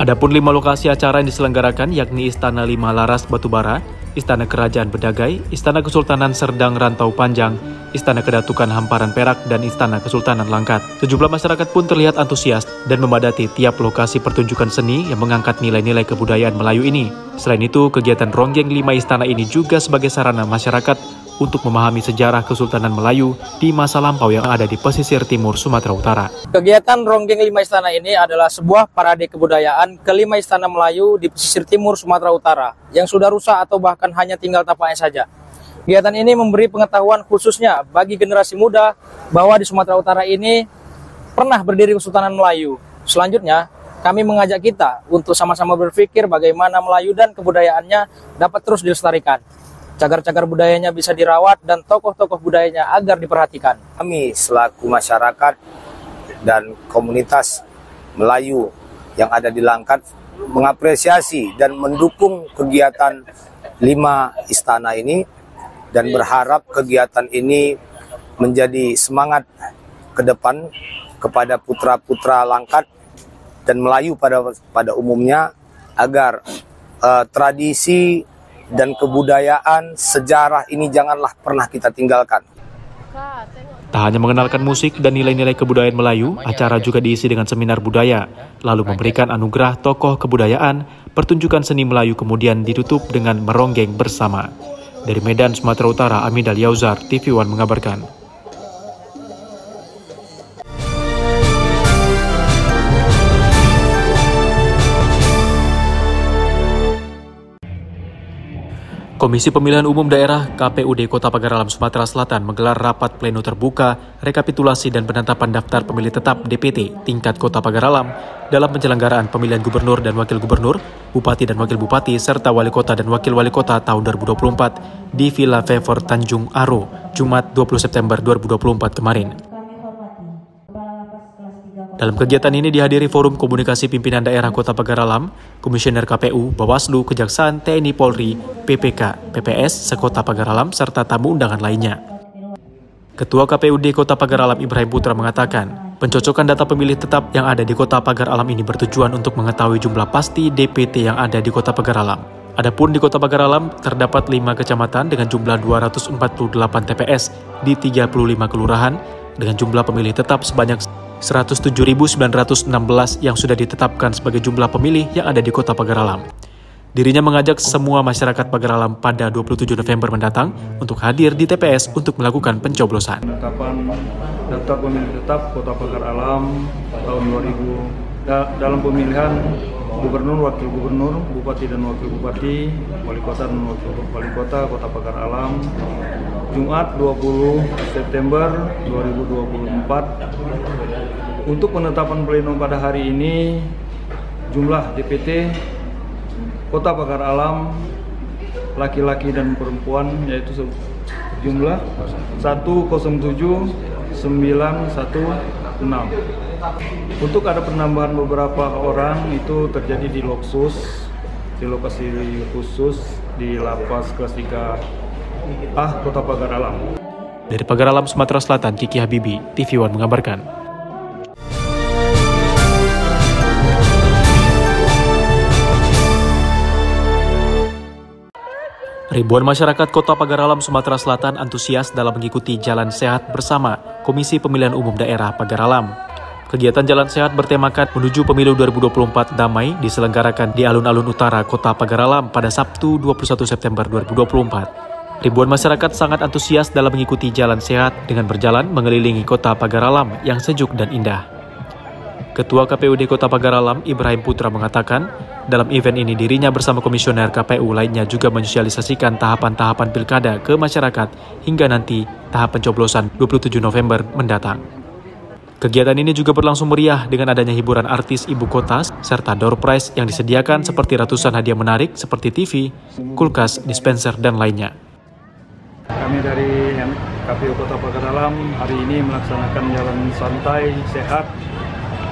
Adapun 5 lokasi acara yang diselenggarakan yakni Istana 5 Laras Batubara, Istana Kerajaan Bedagai, Istana Kesultanan Serdang Rantau Panjang, Istana Kedatukan Hamparan Perak, dan Istana Kesultanan Langkat. Sejumlah masyarakat pun terlihat antusias dan memadati tiap lokasi pertunjukan seni yang mengangkat nilai-nilai kebudayaan Melayu ini. Selain itu, kegiatan ronggeng 5 istana ini juga sebagai sarana masyarakat untuk memahami sejarah Kesultanan Melayu di masa lampau yang ada di pesisir timur Sumatera Utara. Kegiatan ronggeng 5 istana ini adalah sebuah parade kebudayaan ke-5 istana Melayu di pesisir timur Sumatera Utara yang sudah rusak atau bahkan hanya tinggal tapaknya saja. Kegiatan ini memberi pengetahuan khususnya bagi generasi muda bahwa di Sumatera Utara ini pernah berdiri Kesultanan Melayu. Selanjutnya, kami mengajak kita untuk sama-sama berpikir bagaimana Melayu dan kebudayaannya dapat terus dilestarikan. Cagar-cagar budayanya bisa dirawat dan tokoh-tokoh budayanya agar diperhatikan. Kami selaku masyarakat dan komunitas Melayu yang ada di Langkat mengapresiasi dan mendukung kegiatan 5 istana ini dan berharap kegiatan ini menjadi semangat ke depan kepada putra-putra Langkat dan Melayu pada umumnya agar tradisi dan kebudayaan sejarah ini janganlah pernah kita tinggalkan. Tak hanya mengenalkan musik dan nilai-nilai kebudayaan Melayu, acara juga diisi dengan seminar budaya, lalu memberikan anugerah tokoh kebudayaan, pertunjukan seni Melayu kemudian ditutup dengan meronggeng bersama. Dari Medan, Sumatera Utara, Amidal Yauzar, TV One mengabarkan. Komisi Pemilihan Umum Daerah KPUD Kota Pagar Alam Sumatera Selatan menggelar rapat pleno terbuka, rekapitulasi dan penetapan daftar pemilih tetap DPT tingkat Kota Pagar Alam dalam penyelenggaraan pemilihan gubernur dan wakil gubernur, bupati dan wakil bupati, serta wali kota dan wakil wali kota tahun 2024 di Villa Favor Tanjung Aro, Jumat 20 September 2024 kemarin. Dalam kegiatan ini dihadiri Forum Komunikasi Pimpinan Daerah Kota Pagar Alam, Komisioner KPU, Bawaslu, Kejaksaan, TNI Polri, PPK, PPS, sekota Pagar Alam, serta tamu undangan lainnya. Ketua KPUD Kota Pagar Alam Ibrahim Putra mengatakan, pencocokan data pemilih tetap yang ada di Kota Pagar Alam ini bertujuan untuk mengetahui jumlah pasti DPT yang ada di Kota Pagar Alam. Adapun di Kota Pagar Alam terdapat 5 kecamatan dengan jumlah 248 TPS di 35 kelurahan dengan jumlah pemilih tetap sebanyak 107.916 yang sudah ditetapkan sebagai jumlah pemilih yang ada di Kota Pagar Alam. Dirinya mengajak semua masyarakat Pagar Alam pada 27 November mendatang untuk hadir di TPS untuk melakukan pencoblosan. Penetapan daftar pemilih tetap Kota Pagar Alam tahun 2000 dalam pemilihan gubernur, wakil gubernur, bupati dan wakil bupati, wali kota dan wakil wali kota Kota Pagar Alam Jumat 20 September 2024. Untuk penetapan pleno pada hari ini, jumlah DPT Kota Pagar Alam laki-laki dan perempuan yaitu jumlah 107.916. Untuk ada penambahan beberapa orang itu terjadi di Loksus, di lokasi khusus di Lapas kelas 3A Kota Pagar Alam. Dari Pagar Alam, Sumatera Selatan, Kiki Habibi, TV One mengabarkan. Ribuan masyarakat Kota Pagar Alam, Sumatera Selatan antusias dalam mengikuti Jalan Sehat bersama Komisi Pemilihan Umum Daerah Pagar Alam. Kegiatan Jalan Sehat bertemakan menuju pemilu 2024 damai diselenggarakan di alun-alun utara Kota Pagar Alam pada Sabtu 21 September 2024. Ribuan masyarakat sangat antusias dalam mengikuti Jalan Sehat dengan berjalan mengelilingi Kota Pagar Alam yang sejuk dan indah. Ketua KPUD Kota Pagar Alam Ibrahim Putra mengatakan, dalam event ini dirinya bersama komisioner KPU lainnya juga mensosialisasikan tahapan-tahapan pilkada ke masyarakat hingga nanti tahap pencoblosan 27 November mendatang. Kegiatan ini juga berlangsung meriah dengan adanya hiburan artis ibu kota serta door prize yang disediakan seperti ratusan hadiah menarik seperti TV, kulkas, dispenser, dan lainnya. Kami dari KPU Kota Pagar Alam hari ini melaksanakan jalan santai sehat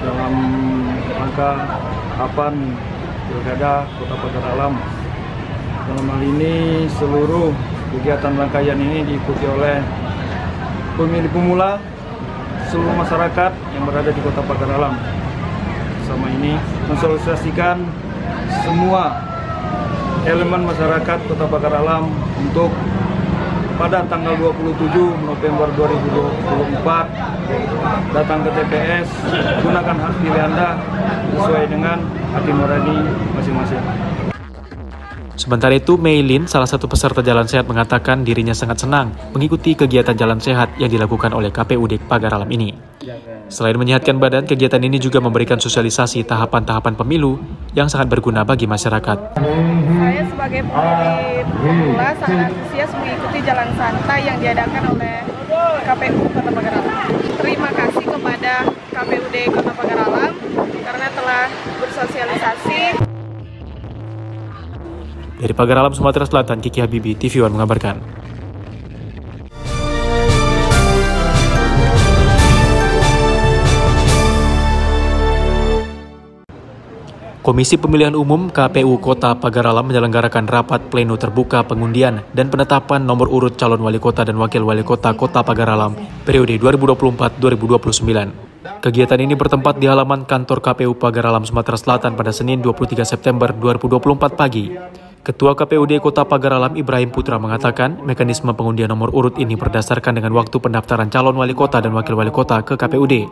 dalam rangka tahapan pilkada Kota Pagar Alam. Dalam hal ini seluruh kegiatan rangkaian ini diikuti oleh pemilih pemula seluruh masyarakat yang berada di Kota Pagar Alam. Sama ini mensosialisasikan semua elemen masyarakat Kota Pagar Alam untuk pada tanggal 27 November 2024 datang ke TPS, gunakan hak pilih Anda sesuai dengan hati nurani masing-masing. Sementara itu, Meilin, salah satu peserta Jalan Sehat, mengatakan dirinya sangat senang mengikuti kegiatan Jalan Sehat yang dilakukan oleh KPUD Pagar Alam ini. Selain menyehatkan badan, kegiatan ini juga memberikan sosialisasi tahapan-tahapan pemilu yang sangat berguna bagi masyarakat. Saya sebagai pemilih pemula sangat antusias mengikuti jalan santai yang diadakan oleh KPU Kota Pagar Alam. Terima kasih kepada KPU KPUD Kota Pagar Alam karena telah bersosialisasi. Dari Pagar Alam, Sumatera Selatan, Kiki Habibi, TV One mengabarkan. Komisi Pemilihan Umum KPU Kota Pagar Alam menyelenggarakan rapat pleno terbuka pengundian dan penetapan nomor urut calon wali kota dan wakil wali kota Kota Pagar Alam periode 2024-2029. Kegiatan ini bertempat di halaman kantor KPU Pagar Alam Sumatera Selatan pada Senin 23 September 2024 pagi. Ketua KPUD Kota Pagar Alam Ibrahim Putra mengatakan mekanisme pengundian nomor urut ini berdasarkan dengan waktu pendaftaran calon wali kota dan wakil wali kota ke KPUD.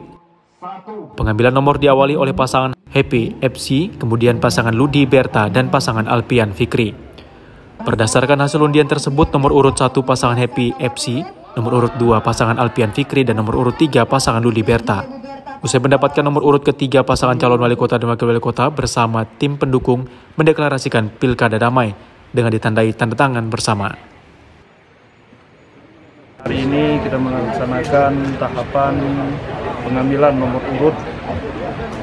Pengambilan nomor diawali oleh pasangan Happy FC, kemudian pasangan Ludi Berta dan pasangan Alpian Fikri. Berdasarkan hasil undian tersebut, nomor urut 1 pasangan Happy FC, nomor urut 2 pasangan Alpian Fikri, dan nomor urut 3 pasangan Ludi Berta. Usai mendapatkan nomor urut ketiga, pasangan calon wali kota dan wakil wali kota bersama tim pendukung mendeklarasikan pilkada damai dengan ditandai tanda tangan bersama. Hari ini kita melaksanakan tahapan pengambilan nomor urut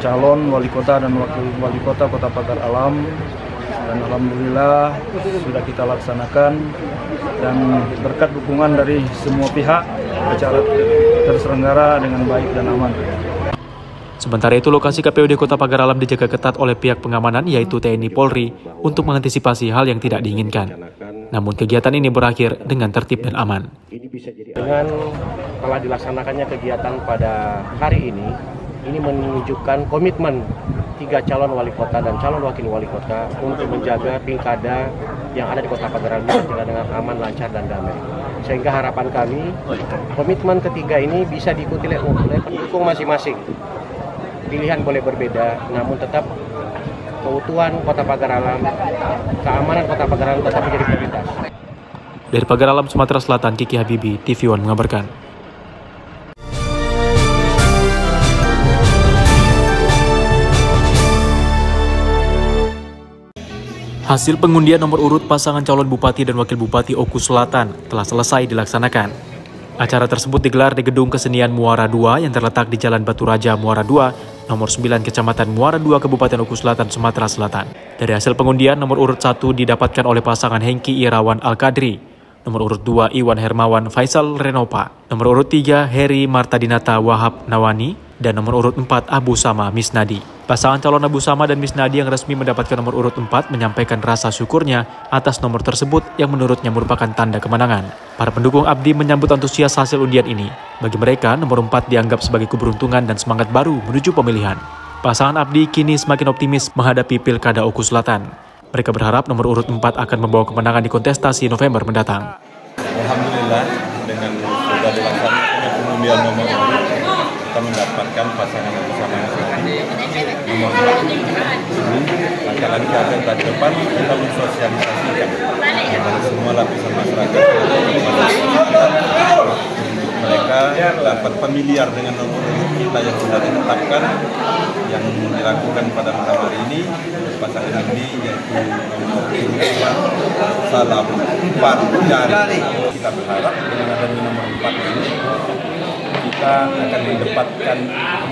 calon wali kota dan wakil wali kota Kota Pagar Alam, dan alhamdulillah sudah kita laksanakan, dan berkat dukungan dari semua pihak acara terselenggara dengan baik dan aman. Sementara itu, lokasi KPUD Kota Pagar Alam dijaga ketat oleh pihak pengamanan yaitu TNI Polri untuk mengantisipasi hal yang tidak diinginkan. Namun kegiatan ini berakhir dengan tertib dan aman. Dengan telah dilaksanakannya kegiatan pada hari ini menunjukkan komitmen 3 calon wali kota dan calon wakil wali kota untuk menjaga pilkada yang ada di Kota Pagar Alam berjalan dengan aman, lancar, dan damai. Sehingga harapan kami, komitmen ketiga ini bisa diikuti oleh pendukung masing-masing. Pilihan boleh berbeda, namun tetap keutuhan Kota Pagar Alam, keamanan Kota Pagar Alam tetap menjadi prioritas. Dari Pagar Alam, Sumatera Selatan, Kiki Habibi, TV One mengabarkan. Hasil pengundian nomor urut pasangan calon bupati dan wakil bupati Oku Selatan telah selesai dilaksanakan. Acara tersebut digelar di Gedung Kesenian Muara II yang terletak di Jalan Batu Raja Muara II, nomor 9 Kecamatan Muara II, Kabupaten Oku Selatan, Sumatera Selatan. Dari hasil pengundian, nomor urut 1 didapatkan oleh pasangan Hengki Irawan Al-Kadri, nomor urut 2 Iwan Hermawan Faisal Renopa, nomor urut 3 Heri Martadinata Wahab Nawani, dan nomor urut 4 Abu Sama Misnadi. Pasangan calon Abu Sama dan Misnadi yang resmi mendapatkan nomor urut 4 menyampaikan rasa syukurnya atas nomor tersebut yang menurutnya merupakan tanda kemenangan. Para pendukung Abdi menyambut antusias hasil undian ini. Bagi mereka, nomor 4 dianggap sebagai keberuntungan dan semangat baru menuju pemilihan. Pasangan Abdi kini semakin optimis menghadapi Pilkada Oku Selatan. Mereka berharap nomor urut 4 akan membawa kemenangan di kontestasi November mendatang. Alhamdulillah, dengan sudah dilaksanakannya pengundian nomor urut, kita mendapatkan pasangan Abu Sama nomor 4. Langkah-langkah akan ke depan kita mensosialisasikan kepada semua lapisan masyarakat mereka dapat familiar dengan nomor urut kita yang sudah ditetapkan, yang dilakukan pada malam hari ini. Pasangan ini yaitu nomor urut salam 4 jari. Kita berharap dengan adanya nomor 4 ini kita akan mendapatkan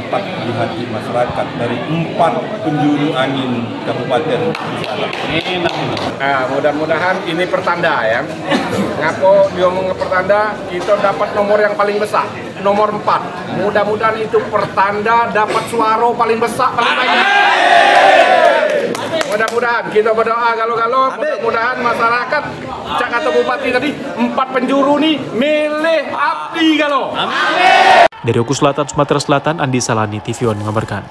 4 di hati masyarakat dari 4 penjuru angin Kabupaten Salam. Nah, mudah-mudahan ini pertanda ya. Ngapo dia ngomong pertanda, kita dapat nomor yang paling besar, nomor 4. Mudah-mudahan itu pertanda dapat suara paling besar, paling banyak. Mudah-mudahan kita berdoa galo-galo, mudah-mudahan masyarakat cak kata bupati tadi 4 penjuru nih milih Abdi galo. Amin. Dari Oku Selatan, Sumatera Selatan, Andi Salani, TV One mengabarkan.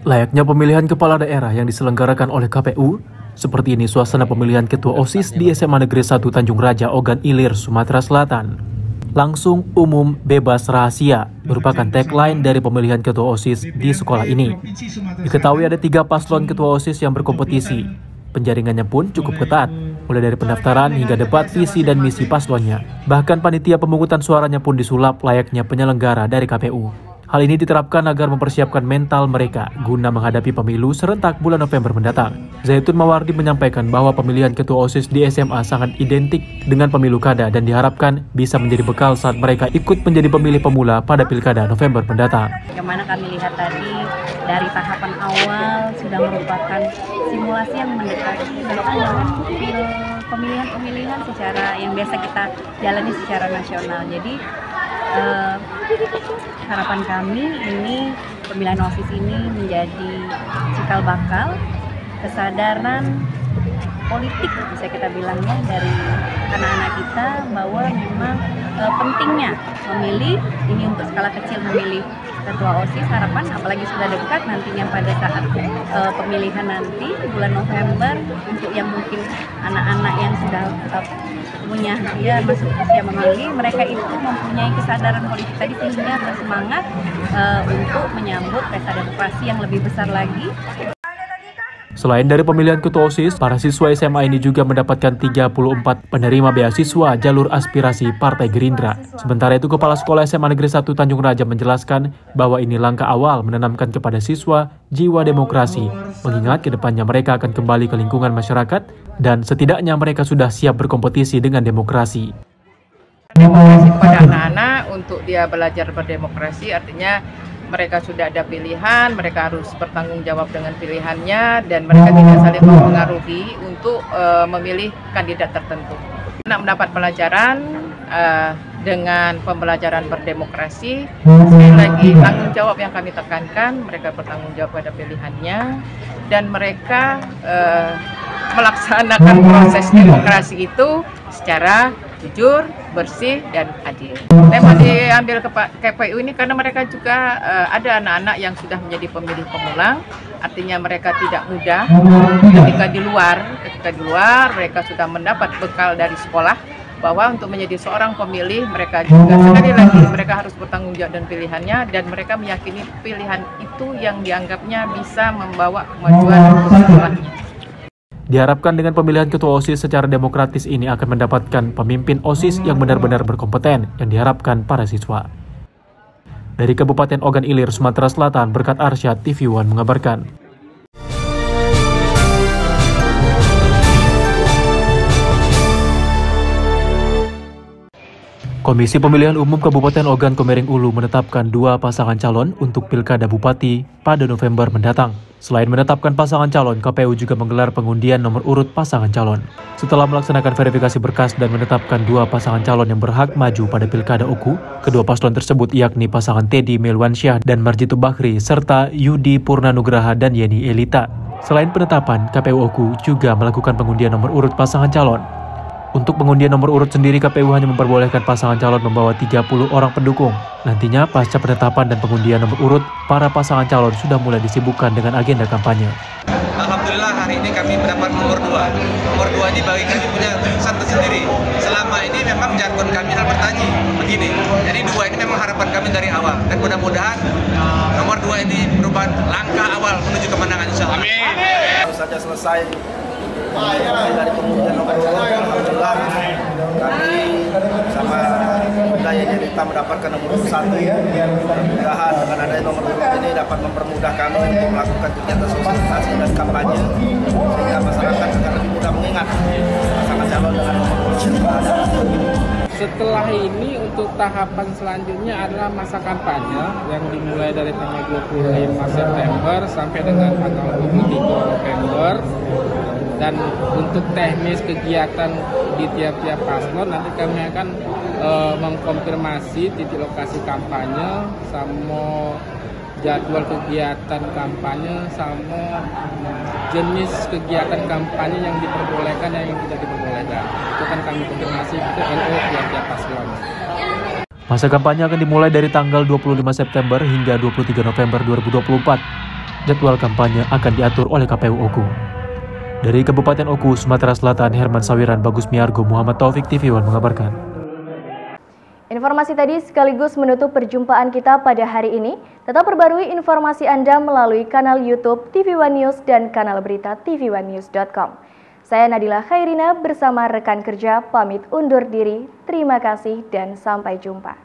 Layaknya pemilihan kepala daerah yang diselenggarakan oleh KPU, seperti ini suasana pemilihan Ketua OSIS di SMA Negeri 1 Tanjung Raja, Ogan Ilir, Sumatera Selatan. Langsung, umum, bebas, rahasia merupakan tagline dari pemilihan Ketua OSIS di sekolah ini. Diketahui ada 3 paslon Ketua OSIS yang berkompetisi. Penjaringannya pun cukup ketat, mulai dari pendaftaran hingga debat visi dan misi paslonnya. Bahkan panitia pemungutan suaranya pun disulap layaknya penyelenggara dari KPU. Hal ini diterapkan agar mempersiapkan mental mereka guna menghadapi pemilu serentak bulan November mendatang. Zaitun Mawardi menyampaikan bahwa pemilihan ketua OSIS di SMA sangat identik dengan pemilu kada dan diharapkan bisa menjadi bekal saat mereka ikut menjadi pemilih pemula pada pilkada November mendatang. Bagaimana kami lihat tadi dari tahapan awal sudah merupakan simulasi yang mendekati dengan pemilihan secara yang biasa kita jalani secara nasional. Jadi harapan kami ini pemilihan OSIS ini menjadi cikal bakal kesadaran politik bisa kita bilangnya dari anak-anak kita bahwa memang pentingnya memilih ini untuk skala kecil memilih ketua OSIS. Harapan apalagi sudah dekat nantinya pada saat pemilihan nanti bulan November untuk yang mungkin anak-anak yang sudah punya masuk usia memilih, mereka itu mempunyai kesadaran politik tadi sehingga bersemangat untuk menyambut pesta demokrasi yang lebih besar lagi. Selain dari pemilihan ketua OSIS, para siswa SMA ini juga mendapatkan 34 penerima beasiswa jalur aspirasi Partai Gerindra. Sementara itu, Kepala Sekolah SMA Negeri 1 Tanjung Raja menjelaskan bahwa ini langkah awal menanamkan kepada siswa jiwa demokrasi, mengingat kedepannya mereka akan kembali ke lingkungan masyarakat dan setidaknya mereka sudah siap berkompetisi dengan demokrasi. Demokrasi kepada anak-anak untuk dia belajar berdemokrasi, artinya mereka sudah ada pilihan, mereka harus bertanggung jawab dengan pilihannya dan mereka tidak saling mempengaruhi untuk memilih kandidat tertentu. Anak mendapat pelajaran dengan pembelajaran berdemokrasi, sekali lagi tanggung jawab yang kami tekankan, mereka bertanggung jawab pada pilihannya dan mereka melaksanakan proses demokrasi itu secara jujur, bersih, dan adil. Tema diambil ke KPU ini karena mereka juga ada anak-anak yang sudah menjadi pemilih pemula, artinya mereka tidak mudah ketika di luar mereka sudah mendapat bekal dari sekolah bahwa untuk menjadi seorang pemilih mereka juga sekali lagi mereka harus bertanggung jawab dan pilihannya dan mereka meyakini pilihan itu yang dianggapnya bisa membawa kemajuan untuk sekolahnya. Diharapkan dengan pemilihan ketua OSIS secara demokratis ini akan mendapatkan pemimpin OSIS yang benar-benar berkompeten yang diharapkan para siswa. Dari Kabupaten Ogan Ilir, Sumatera Selatan, Berkat Arsyad, TV One mengabarkan. Komisi Pemilihan Umum Kabupaten Ogan Komering Ulu menetapkan 2 pasangan calon untuk Pilkada Bupati pada November mendatang. Selain menetapkan pasangan calon, KPU juga menggelar pengundian nomor urut pasangan calon. Setelah melaksanakan verifikasi berkas dan menetapkan 2 pasangan calon yang berhak maju pada Pilkada Oku, kedua paslon tersebut yakni pasangan Teddy Melwansyah dan Marjitu Bakri serta Yudi Purnanugraha dan Yeni Elita. Selain penetapan, KPU Oku juga melakukan pengundian nomor urut pasangan calon. Untuk pengundian nomor urut sendiri, KPU hanya memperbolehkan pasangan calon membawa 30 orang pendukung. Nantinya, pasca penetapan dan pengundian nomor urut, para pasangan calon sudah mulai disibukkan dengan agenda kampanye. Alhamdulillah hari ini kami mendapat nomor 2. Nomor 2 ini bagi kami punya kesan tersendiri. Selama ini memang jargon kami bertanya begini. Jadi 2 ini memang harapan kami dari awal. Dan mudah-mudahan nomor 2 ini merupakan langkah awal menuju kemenangan insya Allah. Amin. Baru saja selesai dari pengundian nomor 2, alhamdulillah kami sama wilayah kita mendapatkan nomor 1. Mudah-mudahan dengan adanya nomor 2 ini dapat mempermudah kami untuk melakukan kegiatan sosialisasi dan kampanye sehingga masyarakat akan lebih mudah mengingat pasangan calon dengan nomor urut yang ada. Setelah ini untuk tahapan selanjutnya adalah masa kampanye yang dimulai dari tanggal 25 September sampai dengan tanggal 23 November. Dan untuk teknis kegiatan di tiap-tiap paslon nanti kami akan mengkonfirmasi titik lokasi kampanye sama jadwal kegiatan kampanye sama jenis kegiatan kampanye yang diperbolehkan dan yang tidak diperbolehkan. Itu akan kami konfirmasi ke NU tiap-tiap paslon. Masa kampanye akan dimulai dari tanggal 25 September hingga 23 November 2024. Jadwal kampanye akan diatur oleh KPU Oku. Dari Kabupaten Oku, Sumatera Selatan, Herman Sawiran, Bagus Miargo, Muhammad Taufik, TV One mengabarkan. Informasi tadi sekaligus menutup perjumpaan kita pada hari ini. Tetap perbarui informasi Anda melalui kanal YouTube TV One News dan kanal berita tv1news.com. Saya Nadila Khairina bersama rekan kerja pamit undur diri. Terima kasih dan sampai jumpa.